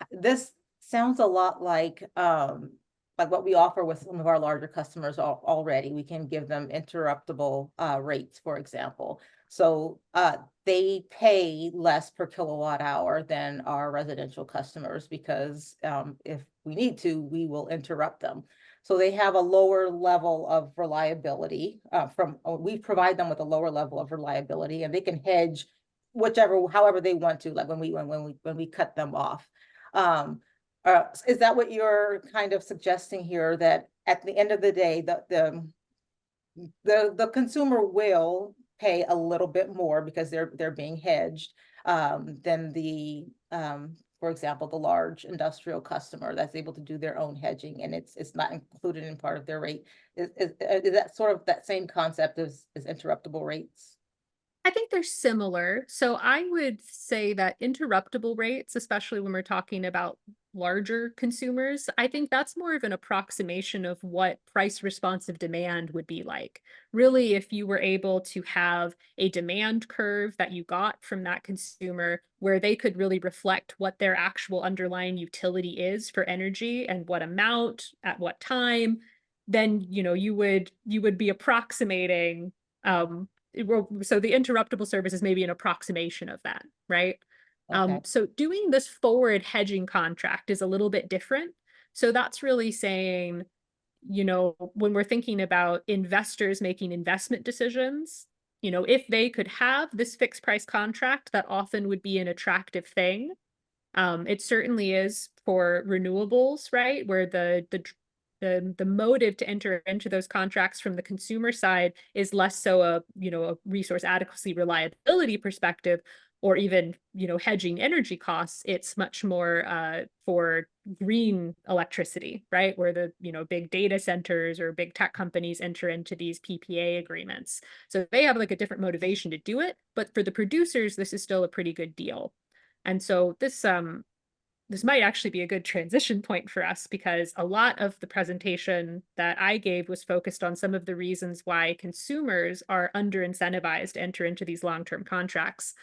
[SPEAKER 3] This sounds a lot like what we offer with some of our larger customers already. We can give them interruptible rates, for example. So they pay less per kilowatt hour than our residential customers, because if we need to, we will interrupt them. So they have a lower level of reliability we provide them with a lower level of reliability, and they can hedge however they want to, like when we cut them off. Is that what you're kind of suggesting here, that at the end of the day, the consumer will pay a little bit more because they're being hedged than for example, the large industrial customer that's able to do their own hedging and it's not included in part of their rate? Is that sort of that same concept as interruptible rates?
[SPEAKER 4] I think they're similar. So I would say that interruptible rates, especially when we're talking about larger consumers, I think that's more of an approximation of what price responsive demand would be like. Really, if you were able to have a demand curve that you got from that consumer where they could really reflect what their actual underlying utility is for energy and what amount at what time, then you would be approximating so the interruptible service is maybe an approximation of that, right?
[SPEAKER 3] Okay.
[SPEAKER 4] So doing this forward hedging contract is a little bit different. So that's really saying, when we're thinking about investors making investment decisions, if they could have this fixed price contract, that often would be an attractive thing. It certainly is for renewables, right? Where the motive to enter into those contracts from the consumer side is less so a resource adequacy reliability perspective, or even hedging energy costs. It's much more for green electricity, right? Where the big data centers or big tech companies enter into these PPA agreements. So they have like a different motivation to do it, but for the producers, this is still a pretty good deal. And so this might actually be a good transition point for us, because a lot of the presentation that I gave was focused on some of the reasons why consumers are under incentivized to enter into these long-term contracts.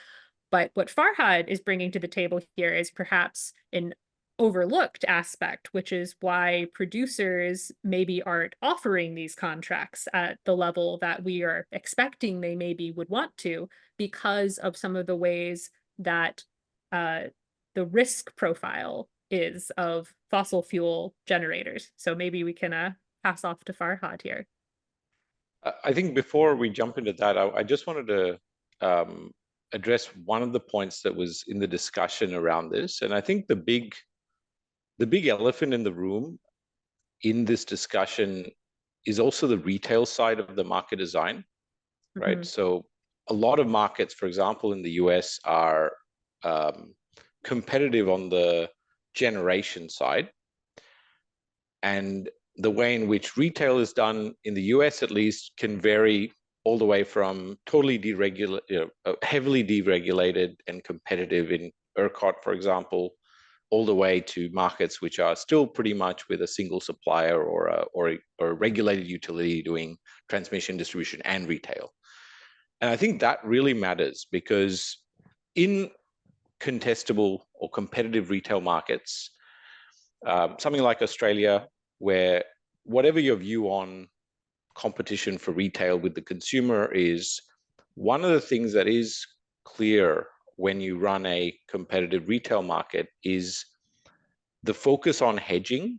[SPEAKER 4] But what Farhad is bringing to the table here is perhaps an overlooked aspect, which is why producers maybe aren't offering these contracts at the level that we are expecting they maybe would want to, because of some of the ways that the risk profile is of fossil fuel generators. So maybe we can pass off to Farhad here.
[SPEAKER 5] I think before we jump into that, I just wanted to address one of the points that was in the discussion around this. And I think the big elephant in the room in this discussion is also the retail side of the market design, right? So a lot of markets, for example, in the US are competitive on the generation side. And the way in which retail is done in the US, at least, can vary all the way from totally heavily deregulated and competitive in ERCOT, for example, all the way to markets which are still pretty much with a single supplier or a regulated utility doing transmission, distribution, and retail. And I think that really matters, because in contestable or competitive retail markets, something like Australia, where whatever your view on competition for retail with the consumer is, one of the things that is clear when you run a competitive retail market is the focus on hedging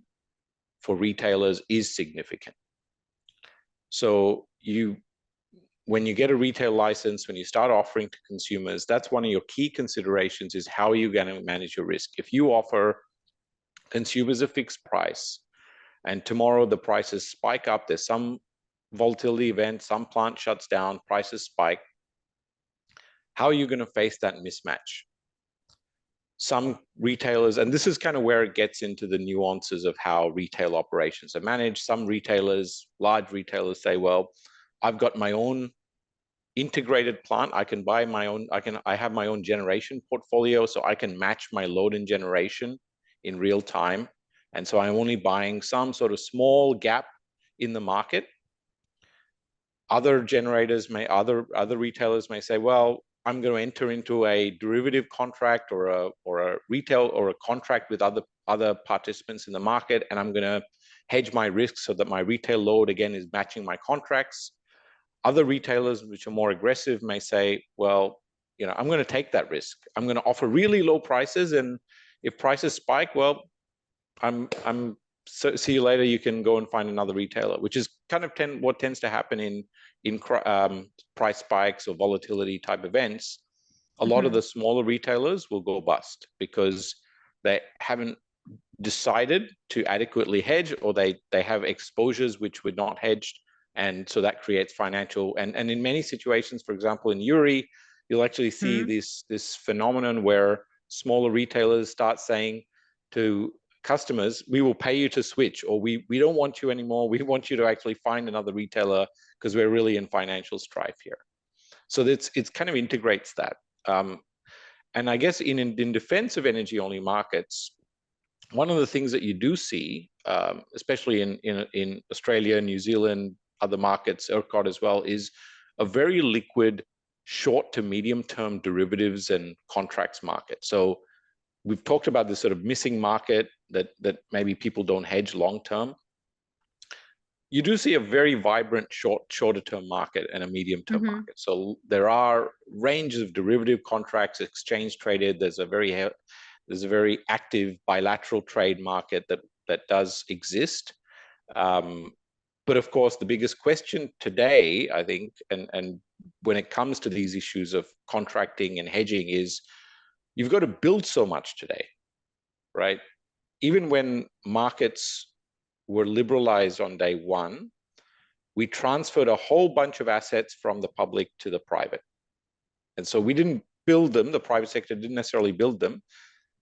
[SPEAKER 5] for retailers is significant. So when you get a retail license, when you start offering to consumers, that's one of your key considerations, is how are you going to manage your risk? If you offer consumers a fixed price and tomorrow the prices spike up, there's some volatility event, some plant shuts down, prices spike, how are you going to face that mismatch? Some retailers, and this is kind of where it gets into the nuances of how retail operations are managed. Some retailers, large retailers, say, well, I've got my own integrated plant. I can buy my own, I have my own generation portfolio, so I can match my load and generation in real time. And so I'm only buying some sort of small gap in the market. Other retailers may say, well, I'm going to enter into a derivative contract or a retail or a contract with other participants in the market, and I'm going to hedge my risk so that my retail load again is matching my contracts. Other retailers, which are more aggressive, may say, well, I'm going to take that risk. I'm going to offer really low prices, and if prices spike, well, so see you later. You can go and find another retailer, which is kind of what tends to happen in price spikes or volatility type events. A lot of the smaller retailers will go bust because they haven't decided to adequately hedge, or they have exposures which were not hedged. And so that creates financial, and in many situations, for example, in Uri, you'll actually see this phenomenon where smaller retailers start saying to customers, we will pay you to switch, or we don't want you anymore. We want you to actually find another retailer because we're really in financial strife here. So it's kind of integrates that. And I guess in defense of energy only markets, one of the things that you do see, especially in Australia, New Zealand, other markets, ERCOT as well, is a very liquid short to medium term derivatives and contracts market. So we've talked about this sort of missing market that maybe people don't hedge long term. You do see a very vibrant shorter term market and a medium term market. So there are ranges of derivative contracts, exchange traded. There's a very active bilateral trade market that does exist. But of course, the biggest question today, I think, and when it comes to these issues of contracting and hedging, is you've got to build so much today, right? Even when markets were liberalized on day one, we transferred a whole bunch of assets from the public to the private. And so we didn't build them, the private sector didn't necessarily build them.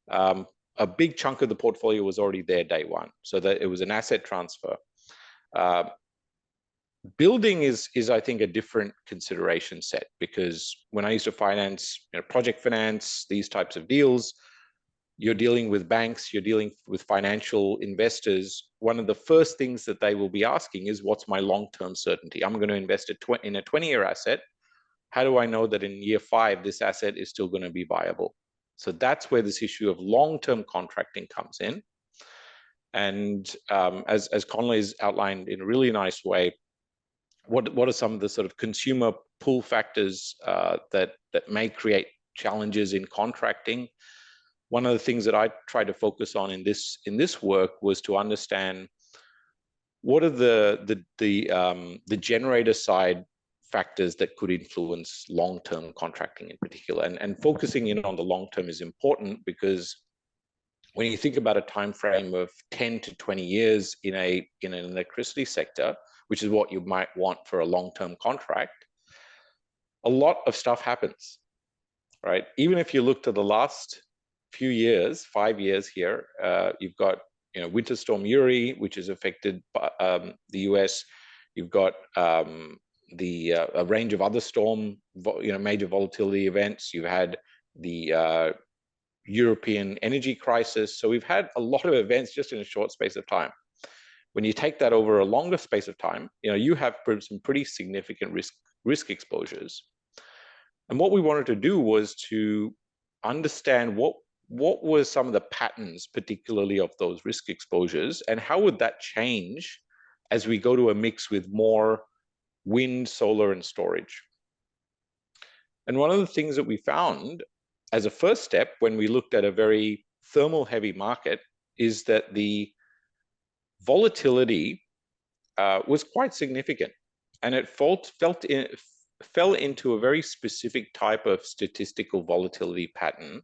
[SPEAKER 5] A big chunk of the portfolio was already there day one, so that it was an asset transfer. Building is I think a different consideration set, because when I used to finance, project finance, these types of deals, you're dealing with banks, you're dealing with financial investors. One of the first things that they will be asking is, what's my long-term certainty? I'm going to invest in a 20-year asset. How do I know that in year 5, this asset is still going to be viable? So that's where this issue of long-term contracting comes in. And as Conleigh's outlined in a really nice way, what are some of the sort of consumer pull factors that may create challenges in contracting? One of the things that I tried to focus on in this work was to understand what are the generator side factors that could influence long-term contracting in particular, and focusing in on the long term is important, because when you think about a time frame of 10 to 20 years in an electricity sector, which is what you might want for a long-term contract, a lot of stuff happens, right? Even if you look to the last few years, 5 years here, you've got Winter Storm Uri, which has affected the US. You've got a range of other major volatility events. You've had the European energy crisis. So we've had a lot of events just in a short space of time. When you take that over a longer space of time, you have some pretty significant risk exposures. And what we wanted to do was to understand what were some of the patterns, particularly of those risk exposures, and how would that change as we go to a mix with more wind, solar, and storage. And one of the things that we found as a first step when we looked at a very thermal heavy market is that the volatility was quite significant, and it fell into a very specific type of statistical volatility pattern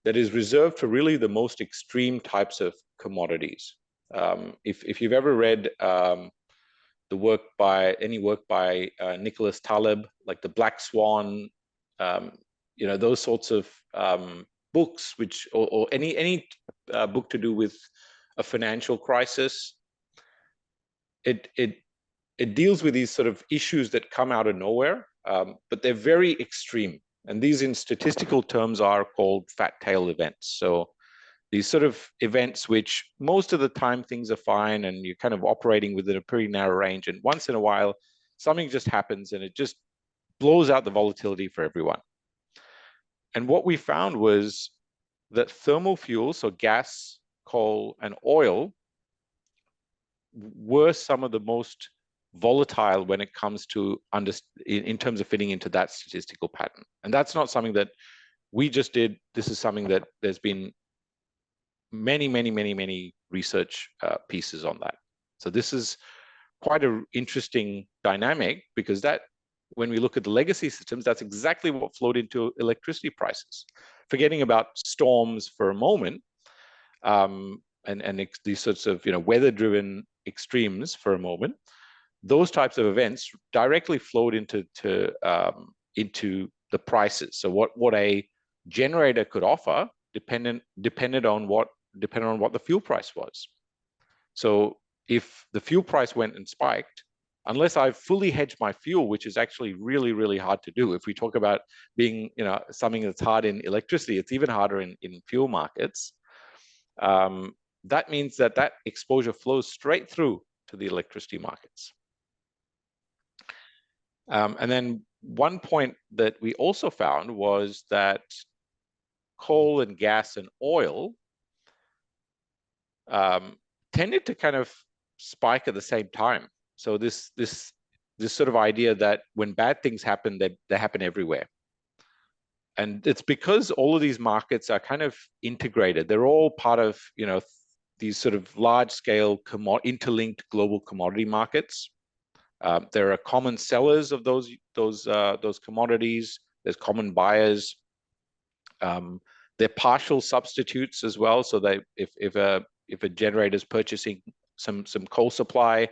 [SPEAKER 5] that is reserved for really the most extreme types of commodities. If you've ever read any work by Nicholas Taleb, like the Black Swan, those sorts of books, or any book to do with a financial crisis, it deals with these sort of issues that come out of nowhere, but they're very extreme. And these in statistical terms are called fat tail events. So these sort of events which most of the time things are fine and you're kind of operating within a pretty narrow range. And once in a while, something just happens and it just blows out the volatility for everyone. And what we found was that thermal fuels, so gas, coal, and oil, were some of the most volatile when it comes to in terms of fitting into that statistical pattern. And that's not something that we just did. This is something that there's been many research pieces on that. So this is quite an interesting dynamic, because that, when we look at the legacy systems, that's exactly what flowed into electricity prices. Forgetting about storms for a moment, and these sorts of weather-driven extremes for a moment, those types of events directly flowed into the prices. So what a generator could offer depended on what the fuel price was. So if the fuel price went and spiked, unless I've fully hedged my fuel, which is actually really hard to do. If we talk about being something that's hard in electricity, it's even harder in fuel markets. that means that that exposure flows straight through to the electricity markets. And then one point that we also found was that coal and gas and oil tended to kind of spike at the same time. So this sort of idea that when bad things happen, they happen everywhere. And it's because all of these markets are kind of integrated. They're all part of, you know, these sort of large-scale interlinked global commodity markets. There are common sellers of those commodities. There's common buyers. They're partial substitutes as well. So they, if a generator is purchasing some coal supply,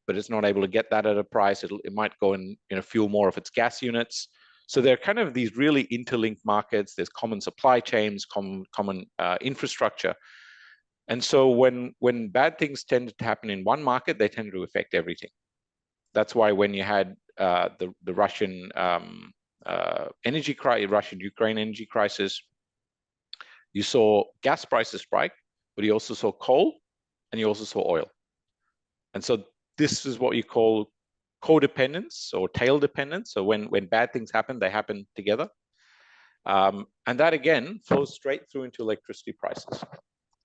[SPEAKER 5] but it's not able to get that at a price, it might go and, you know, fuel more of its gas units. So they're kind of these really interlinked markets. There's common supply chains, common infrastructure. And so when bad things tend to happen in one market, they tend to affect everything. That's why when you had the Russian Russian-Ukraine energy crisis, you saw gas prices spike, but you also saw coal and you also saw oil. And so this is what you call codependence or tail dependence. So when bad things happen, they happen together. And that again flows straight through into electricity prices.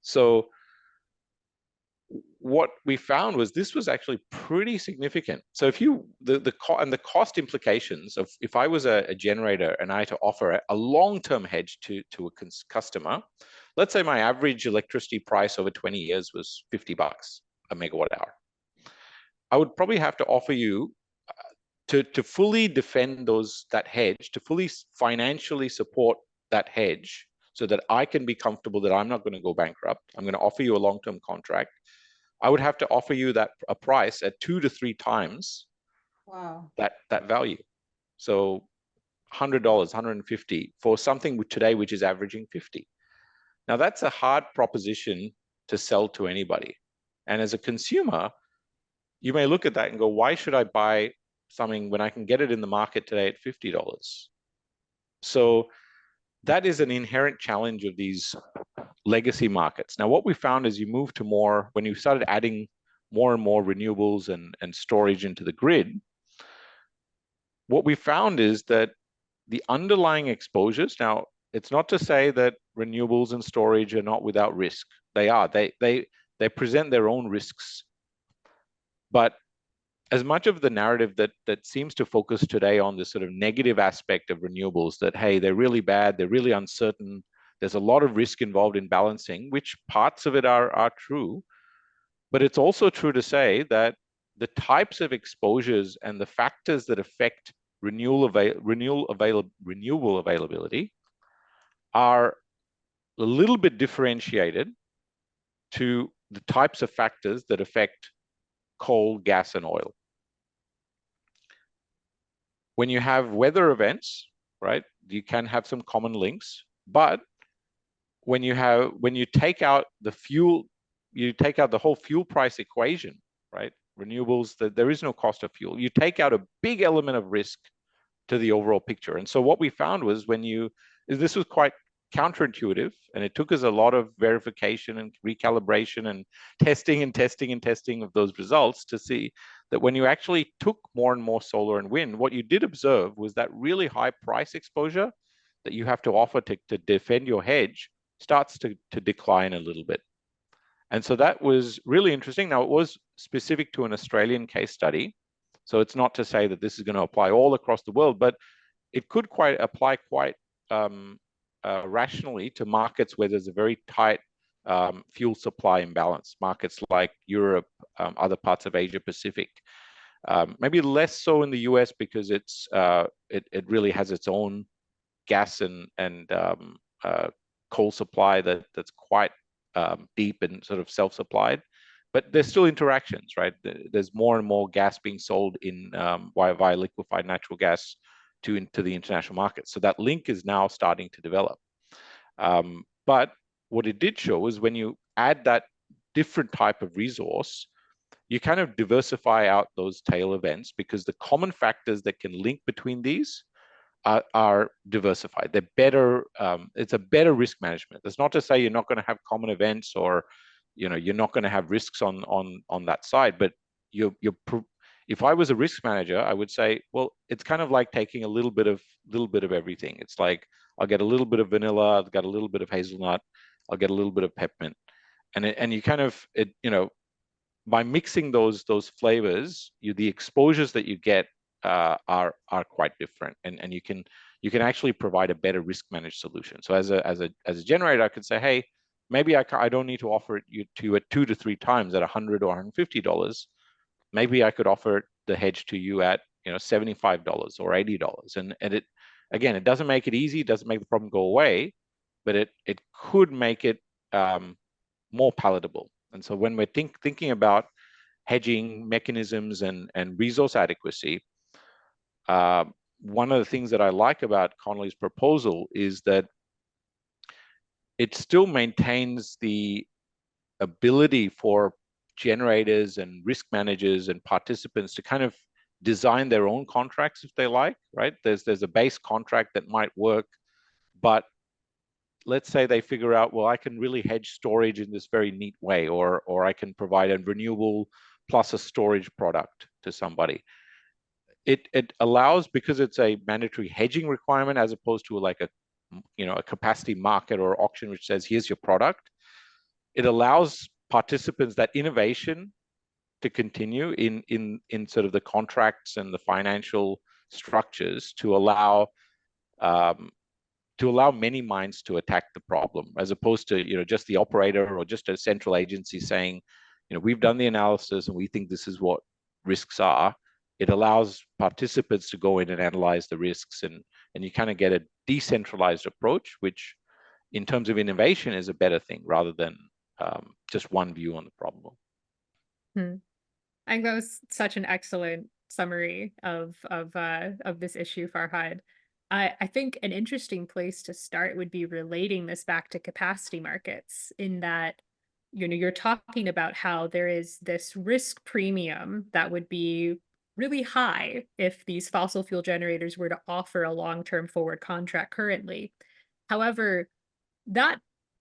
[SPEAKER 5] So what we found was this was actually pretty significant. So if you, the cost implications of, if I was a generator and I had to offer a long-term hedge to a customer, let's say my average electricity price over 20 years was $50 a megawatt hour. I would probably have to offer you to fully defend that hedge, to fully financially support that hedge so that I can be comfortable that I'm not going to go bankrupt. I'm going to offer you a long-term contract. I would have to offer you a price at 2 to 3 times that value. So $100, $150 for something today which is averaging 50. Now that's a hard proposition to sell to anybody. And as a consumer, you may look at that and go, why should I buy something when I can get it in the market today at $50? So that is an inherent challenge of these legacy markets. Now, what we found is you move to more, when you started adding more and more renewables and storage into the grid, what we found is that the underlying exposures, now, it's not to say that renewables and storage are not without risk. They are. They present their own risks. But as much of the narrative that seems to focus today on this sort of negative aspect of renewables, that, hey, they're really bad, they're really uncertain, there's a lot of risk involved in balancing, which parts of it are true. But it's also true to say that the types of exposures and the factors that affect renewable availability are a little bit differentiated to the types of factors that affect coal, gas, and oil. When you have weather events, right, you can have some common links, but when you take out the fuel, you take out the whole fuel price equation, right? Renewables, there is no cost of fuel. You take out a big element of risk to the overall picture. And so what we found was this was quite counterintuitive, and it took us a lot of verification and recalibration and testing of those results to see that when you actually took more and more solar and wind, what you did observe was that really high price exposure that you have to offer to defend your hedge starts to decline a little bit. And so that was really interesting. Now, it was specific to an Australian case study, so it's not to say that this is going to apply all across the world, but it could apply quite rationally to markets where there's a very tight fuel supply imbalance, markets like Europe, other parts of Asia Pacific. Maybe less so in the US because it really has its own gas and coal supply that's quite deep and sort of self-supplied. But there's still interactions, right? There's more and more gas being sold in via liquefied natural gas into the international market. So that link is now starting to develop. But what it did show is when you add that different type of resource, you kind of diversify out those tail events because the common factors that can link between these are diversified. They're better. It's a better risk management. That's not to say you're not going to have common events or you're not going to have risks on that side. But if I was a risk manager, I would say, well, it's kind of like taking a little bit of everything. It's like, I'll get a little bit of vanilla, I'll get a little bit of hazelnut, I'll get a little bit of peppermint, and you kind of by mixing those flavors, the exposures that you get are quite different, and you can actually provide a better risk managed solution. So as a generator, I could say, hey, maybe I don't need to offer it to you at 2 to 3 times at $100 or $150. Maybe I could offer the hedge to you at $75 or $80, and it, again, it doesn't make it easy, it doesn't make the problem go away, but it could make it more palatable. And so when we're thinking about hedging mechanisms and resource adequacy, one of the things that I like about Conleigh's proposal is that it still maintains the ability for generators and risk managers and participants to kind of design their own contracts if they like, right? There's a base contract that might work, but let's say they figure out, well, I can really hedge storage in this very neat way, or I can provide a renewable plus a storage product to somebody. It allows, because it's a mandatory hedging requirement as opposed to like a capacity market or auction which says, here's your product. It allows participants that innovation to continue in sort of the contracts and the financial structures to allow many minds to attack the problem, as opposed to just the operator or just a central agency saying, we've done the analysis and we think this is what risks are. It allows participants to go in and analyze the risks, and you kind of get a decentralized approach, which in terms of innovation is a better thing rather than just one view on the problem.
[SPEAKER 4] I think that was such an excellent summary of this issue, Farhad. I think an interesting place to start would be relating this back to capacity markets, in that you're talking about how there is this risk premium that would be really high if these fossil fuel generators were to offer a long-term forward contract currently. However, that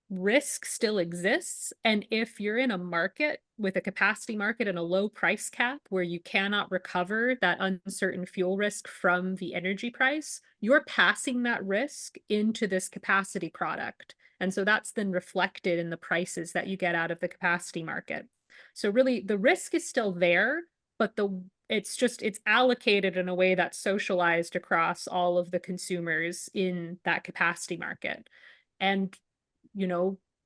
[SPEAKER 4] risk still exists, and if you're in a market with a capacity market and a low price cap where you cannot recover that uncertain fuel risk from the energy price, you're passing that risk into this capacity product, and so that's then reflected in the prices that you get out of the capacity market. So really the risk is still there, but it's allocated in a way that's socialized across all of the consumers in that capacity market. And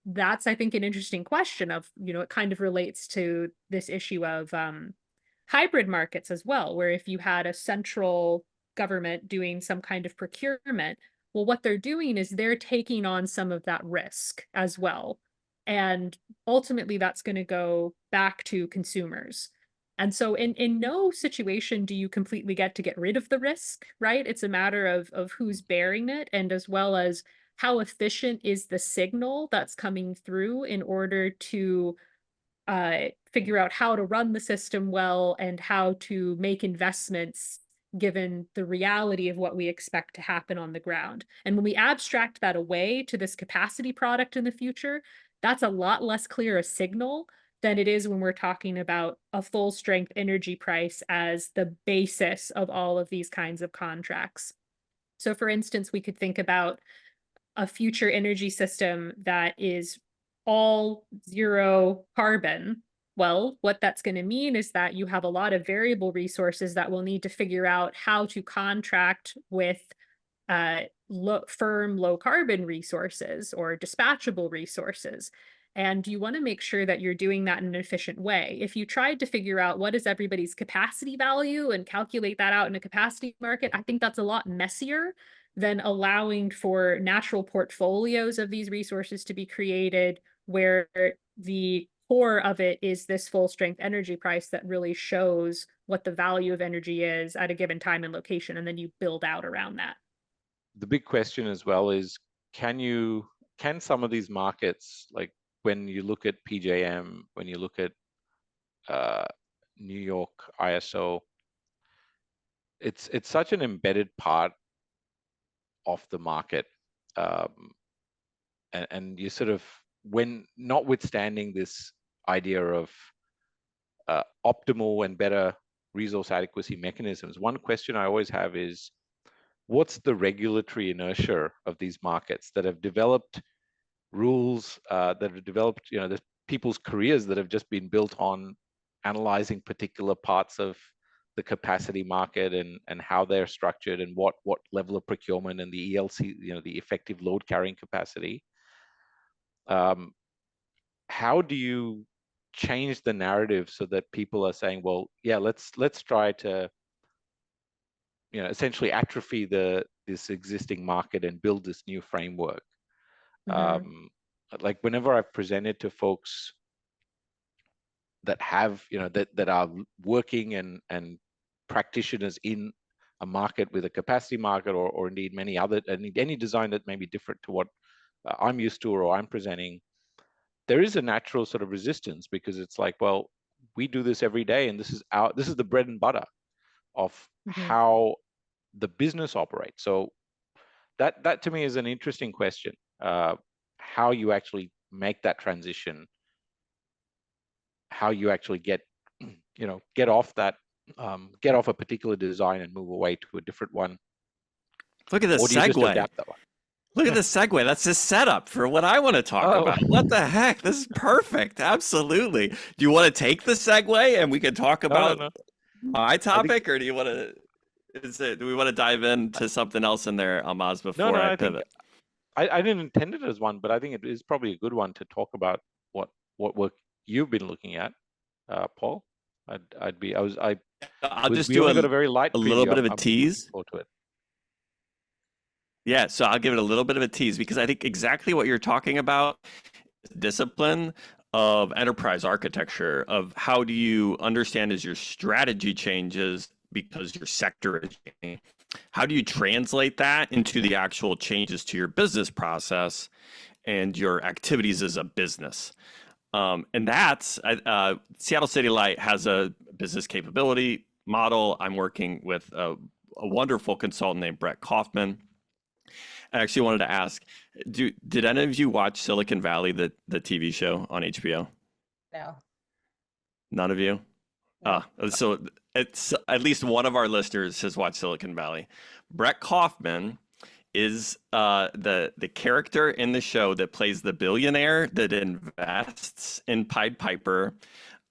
[SPEAKER 4] that's, I think, an interesting question of, it kind of relates to this issue of hybrid markets as well, where if you had a central government doing some kind of procurement, well, what they're doing is they're taking on some of that risk as well. And ultimately, that's going to go back to consumers. And so in no situation do you completely get rid of the risk, right? It's a matter of who's bearing it, and as well as how efficient is the signal that's coming through in order to figure out how to run the system well and how to make investments given the reality of what we expect to happen on the ground. And when we abstract that away to this capacity product in the future, that's a lot less clear a signal than it is when we're talking about a full strength energy price as the basis of all of these kinds of contracts. So for instance, we could think about a future energy system that is all zero carbon. Well, what that's going to mean is that you have a lot of variable resources that will need to figure out how to contract with firm low carbon resources or dispatchable resources. And you want to make sure that you're doing that in an efficient way. If you tried to figure out what is everybody's capacity value and calculate that out in a capacity market, I think that's a lot messier than allowing for natural portfolios of these resources to be created, where the core of it is this full strength energy price that really shows what the value of energy is at a given time and location, and then you build out around that.
[SPEAKER 5] The big question as well is, can some of these markets, like when you look at PJM, when you look at New York ISO, it's such an embedded part of the market, and you sort of, when notwithstanding this idea of optimal and better resource adequacy mechanisms, one question I always have is, what's the regulatory inertia of these markets that have developed rules, that have developed, there's people's careers that have just been built on analyzing particular parts of the capacity market and how they're structured and what level of procurement and the ELC, the effective load carrying capacity. How do you change the narrative so that people are saying, well, yeah, let's try to essentially atrophy this existing market and build this new framework? Like whenever I've presented to folks that have that are working and practitioners in a market with a capacity market, or indeed many other, any design that may be different to what I'm used to or I'm presenting, there is a natural sort of resistance, because it's like, well, we do this every day, and this is the bread and butter of how the business operates. So that to me is an interesting question, how you actually make that transition, how you actually get off a particular design and move away to a different one.
[SPEAKER 2] Look at this segue. Look at this segue. That's the setup for what I want to talk about. What the heck? This is perfect. Absolutely. Do you want to take the segue and we can talk about my topic, or do you want to? Do we want to dive into something else in there, Ahlmahz, before I pivot?
[SPEAKER 5] I didn't intend it as one, but I think it is probably a good one to talk about what work you've been looking at, Paul.
[SPEAKER 2] I'll just do a little bit of a tease. Yeah, so I'll give it a little bit of a tease, because I think exactly what you're talking about is discipline of enterprise architecture, of how do you understand as your strategy changes because your sector is changing. How do you translate that into the actual changes to your business process and your activities as a business? And that's Seattle City Light has a business capability model. I'm working with a wonderful consultant named Brett Kaufman. I actually wanted to ask, did any of you watch Silicon Valley, the TV show on HBO?
[SPEAKER 3] No. None
[SPEAKER 2] of you? No. So it's at least one of our listeners has watched Silicon Valley. Brett Kaufman is the character in the show that plays the billionaire that invests in Pied Piper,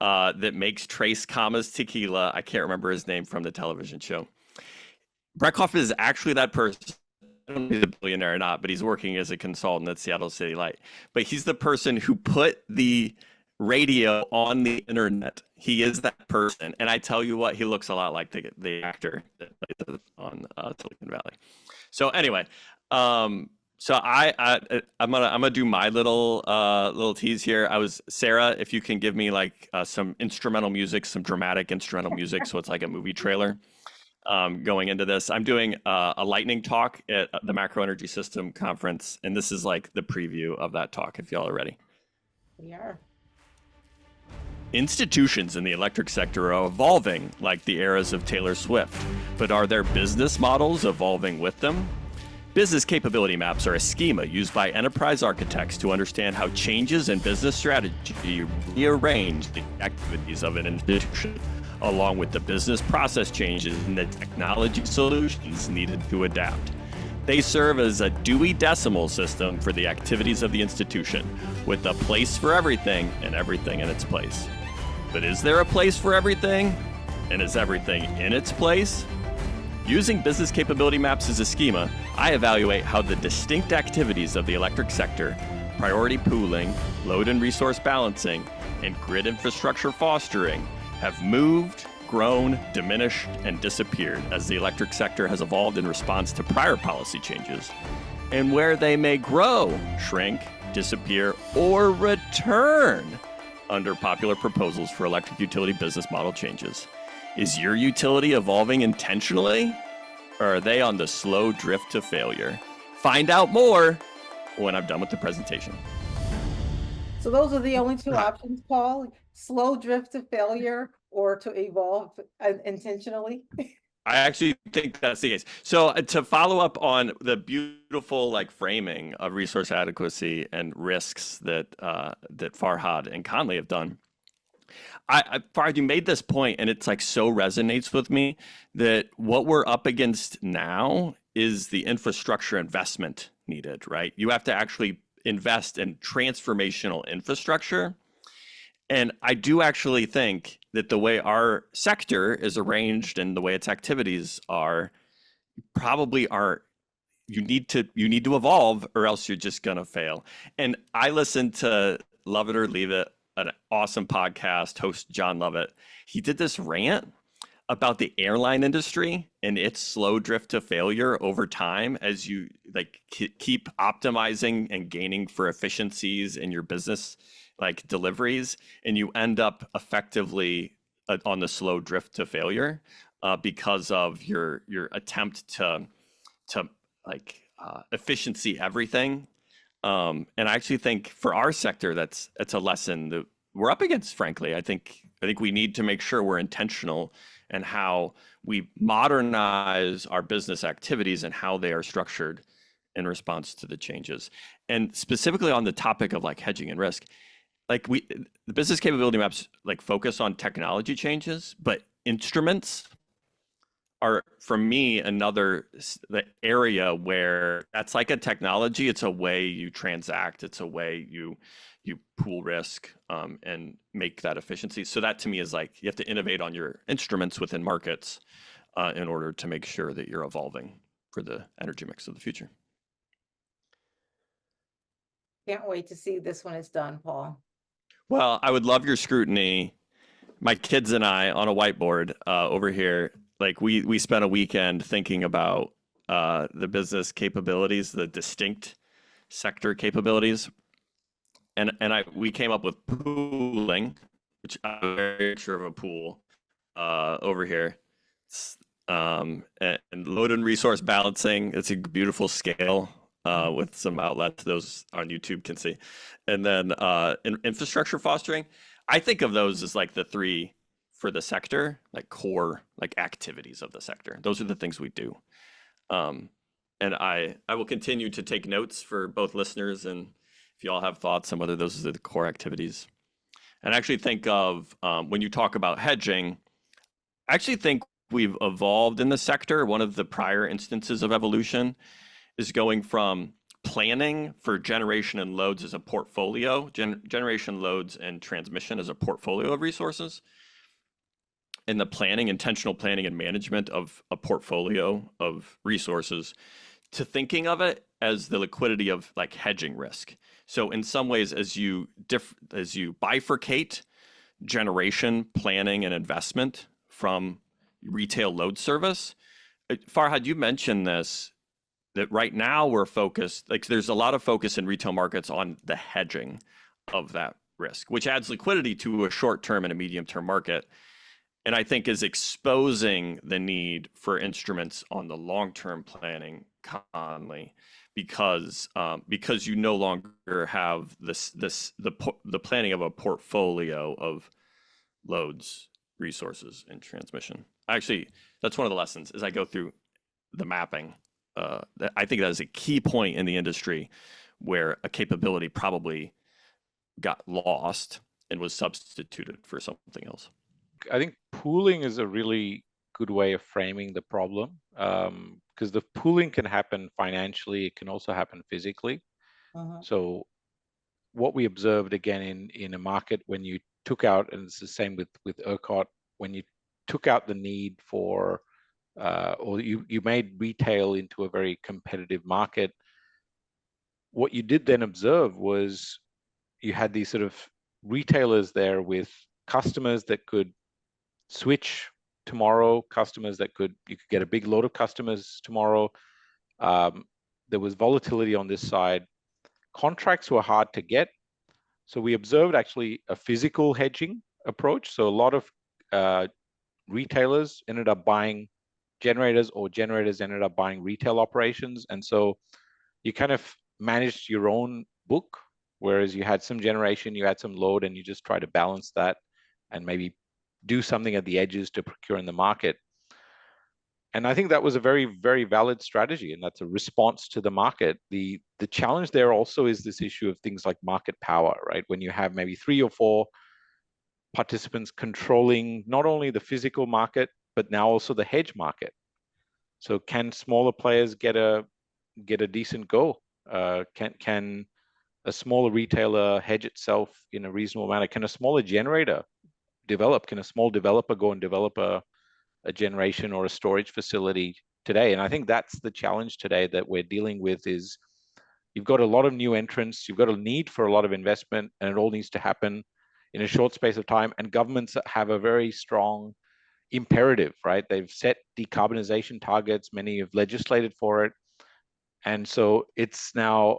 [SPEAKER 2] that makes Tres Camas tequila. I can't remember his name from the television show. Brett Kaufman is actually that person. I don't know if he's a billionaire or not, but he's working as a consultant at Seattle City Light. But he's the person who put the radio on the internet. He is that person. And I tell you what, he looks a lot like the actor that plays on Silicon Valley. So anyway, so I'm gonna do my little tease here. Sarah, if you can give me like some instrumental music, some dramatic instrumental music, so it's like a movie trailer. Going into this, I'm doing a lightning talk at the Macro Energy System Conference, and this is like the preview of that talk, if y'all are ready.
[SPEAKER 3] We are.
[SPEAKER 2] Institutions in the electric sector are evolving like the eras of Taylor Swift, but are their business models evolving with them? Business capability maps are a schema used by enterprise architects to understand how changes in business strategy rearrange the activities of an institution, along with the business process changes and the technology solutions needed to adapt. They serve as a Dewey Decimal System for the activities of the institution, with a place for everything and everything in its place. But is there a place for everything? And is everything in its place? Using business capability maps as a schema, I evaluate how the distinct activities of the electric sector, priority pooling, load and resource balancing, and grid infrastructure fostering, have moved, grown, diminished, and disappeared as the electric sector has evolved in response to prior policy changes, and where they may grow, shrink, disappear, or return under popular proposals for electric utility business model changes. Is your utility evolving intentionally, or are they on the slow drift to failure? Find out more when I'm done with the presentation.
[SPEAKER 3] So those are the only two options, Paul: slow drift to failure or to evolve intentionally?
[SPEAKER 2] I actually think that's the case. So to follow up on the beautiful like framing of resource adequacy and risks that that Farhad and Conleigh have done, Farhad, you made this point, and it's like so resonates with me that what we're up against now is the infrastructure investment needed, right? You have to actually invest in transformational infrastructure. And I do actually think that the way our sector is arranged and the way its activities are probably are you need to evolve or else you're just gonna fail. And I listened to Love It or Leave It, an awesome podcast, host John Lovett. He did this rant about the airline industry and its slow drift to failure over time as you like keep optimizing and gaining for efficiencies in your business like deliveries, and you end up effectively on the slow drift to failure because of your attempt to like efficiency everything. And I actually think for our sector, that's a lesson that we're up against. Frankly, I think we need to make sure we're intentional in how we modernize our business activities and how they are structured in response to the changes. And specifically on the topic of like hedging and risk, like the business capability maps like focus on technology changes, but instruments are for me the area where that's like a technology. It's a way you transact. It's a way you pool risk and make that efficiency. So that to me is like you have to innovate on your instruments within markets in order to make sure that you're evolving for the energy mix of the future.
[SPEAKER 3] Can't wait to see this one is done, Paul.
[SPEAKER 2] Well, I would love your scrutiny. My kids and I on a whiteboard over here, like we spent a weekend thinking about the business capabilities, the distinct sector capabilities. And we came up with pooling, which I'm very sure of a pool over here. And load and resource balancing. It's a beautiful scale with some outlets those on YouTube can see. And then infrastructure fostering. I think of those as like the three for the sector, like core like activities of the sector. Those are the things we do. And I will continue to take notes for both listeners and if you all have thoughts on whether those are the core activities. And I actually think of when you talk about hedging, I actually think we've evolved in the sector. One of the prior instances of evolution is going from planning for generation and loads as a portfolio, generation loads and transmission as a portfolio of resources, and the planning, intentional planning and management of a portfolio of resources, to thinking of it as the liquidity of like hedging risk. So in some ways, as you bifurcate generation, planning, and investment from retail load service, Farhad, you mentioned this, that right now we're focused, like there's a lot of focus in retail markets on the hedging of that risk, which adds liquidity to a short-term and a medium-term market. And I think is exposing the need for instruments on the long-term planning, Conleigh, because you no longer have the planning of a portfolio of loads, resources, and transmission. Actually, that's one of the lessons as I go through the mapping. I think that is a key point in the industry where a capability probably got lost and was substituted for something else.
[SPEAKER 6] I think pooling is a really good way of framing the problem, because the pooling can happen financially, it can also happen physically. So what we observed again in a market when you took out, and it's the same with ERCOT, when you took out the need for or you made retail into a very competitive market, what you did then observe was you had these sort of retailers there with customers that could switch tomorrow, customers that you could get a big load of customers tomorrow. There was volatility on this side. Contracts were hard to get. So we observed actually a physical hedging approach. So a lot of retailers ended up buying generators, or generators ended up buying retail operations. And so you kind of managed your own book, whereas you had some generation, you had some load, and you just try to balance that and maybe do something at the edges to procure in the market. And I think that was a very, very valid strategy, and that's a response to the market. The challenge there also is this issue of things like market power, right? When you have maybe 3 or 4 participants controlling not only the physical market, but now also the hedge market. So can smaller players get a decent go? Can a smaller retailer hedge itself in a reasonable manner? Can a smaller generator develop? Can a small developer go and develop a generation or a storage facility today? And I think that's the challenge today that we're dealing with is you've got a lot of new entrants, you've got a need for a lot of investment, and it all needs to happen in a short space of time. And governments have a very strong imperative, right? They've set decarbonization targets, many have legislated for it. And so it's now,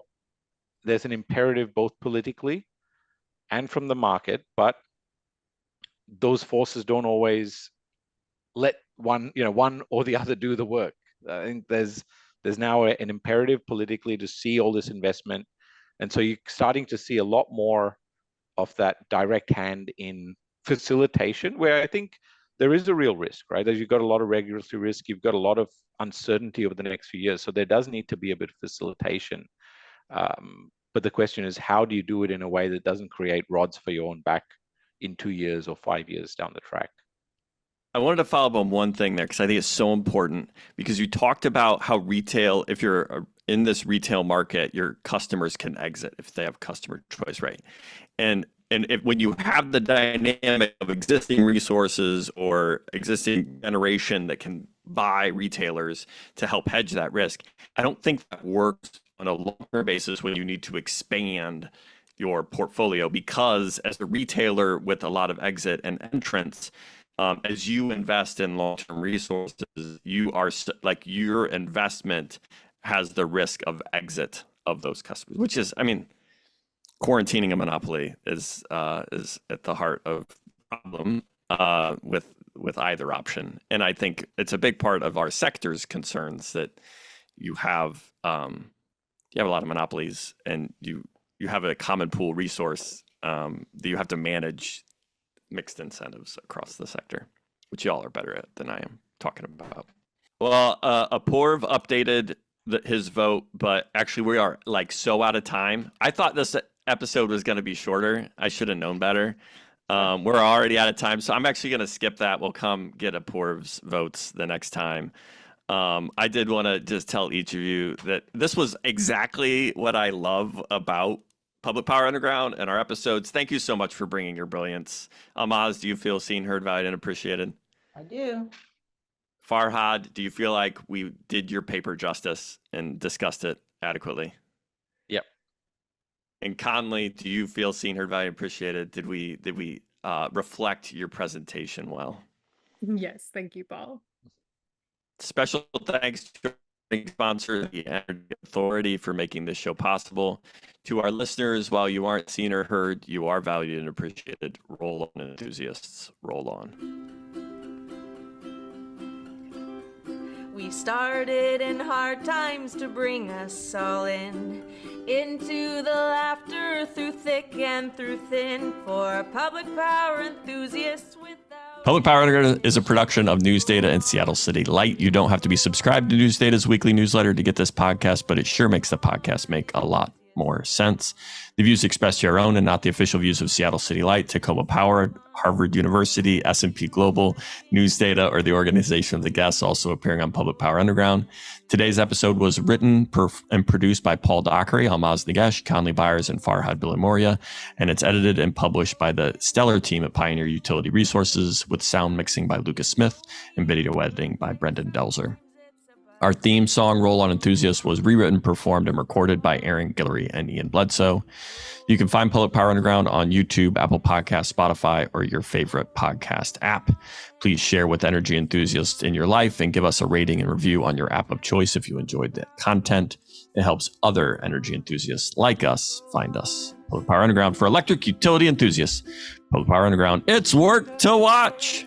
[SPEAKER 6] there's an imperative both politically and from the market, but those forces don't always let one or the other do the work. I think there's now an imperative politically to see all this investment. And so you're starting to see a lot more of that direct hand in facilitation, where I think there is a real risk, right? As you've got a lot of regulatory risk, you've got a lot of uncertainty over the next few years. So there does need to be a bit of facilitation. But the question is, how do you do it in a way that doesn't create rods for your own back in 2 years or 5 years down the track?
[SPEAKER 2] I wanted to follow up on one thing there because I think it's so important, because you talked about how retail, if you're in this retail market, your customers can exit if they have customer choice, right? And when you have the dynamic of existing resources or existing generation that can buy retailers to help hedge that risk, I don't think that works on a long-term basis when you need to expand your portfolio, because as a retailer with a lot of exit and entrance, as you invest in long-term resources, you are like, your investment has the risk of exit of those customers, which is, I mean, quarantining a monopoly is at the heart of the problem with either option. And I think it's a big part of our sector's concerns that you have a lot of monopolies, and you have a common pool resource that you have to manage mixed incentives across the sector, which y'all are better at than I am talking about. Well, Apoorv updated his vote, but actually we are like so out of time. I thought this episode was going to be shorter. I should have known better. We're already out of time, so I'm actually going to skip that. We'll come get Apoorv's votes the next time. I did want to just tell each of you that this was exactly what I love about Public Power Underground and our episodes. Thank you so much for bringing your brilliance. Ahlmahz, do you feel seen, heard, valued, and appreciated?
[SPEAKER 3] I do.
[SPEAKER 2] Farhad, do you feel like we did your paper justice and discussed it adequately?
[SPEAKER 5] Yep.
[SPEAKER 2] And Conleigh, do you feel seen, heard, valued, and appreciated? Did we reflect your presentation well?
[SPEAKER 4] Yes, thank you, Paul.
[SPEAKER 2] Special thanks to our sponsor, the Energy Authority, for making this show possible. To our listeners, while you aren't seen or heard, you are valued and appreciated. Roll on, enthusiasts, roll on.
[SPEAKER 1] We started in hard times to bring us all into the laughter through thick and through thin, for public power enthusiasts without...
[SPEAKER 2] Public Power Underground is a production of News Data and Seattle City Light. You don't have to be subscribed to News Data's weekly newsletter to get this podcast, but it sure makes the podcast make a lot more sense. The views expressed here are own and not the official views of Seattle City Light, Tacoma Power, Harvard University, S&P Global, News Data, or the organization of the guests also appearing on Public Power Underground. Today's episode was written and produced by Paul Dockery, Ahlmahz Negash, Conleigh Byers, and Farhad Billimoria, and it's edited and published by the stellar team at Pioneer Utility Resources, with sound mixing by Lucas Smith and video editing by Brendan Delzer. Our theme song, Roll On Enthusiast, was rewritten, performed, and recorded by Aaron Guillory and Ian Bledsoe. You can find Public Power Underground on YouTube, Apple Podcasts, Spotify, or your favorite podcast app. Please share with energy enthusiasts in your life and give us a rating and review on your app of choice if you enjoyed the content. It helps other energy enthusiasts like us find us. Public Power Underground for electric utility enthusiasts. Public Power Underground, it's worth to watch.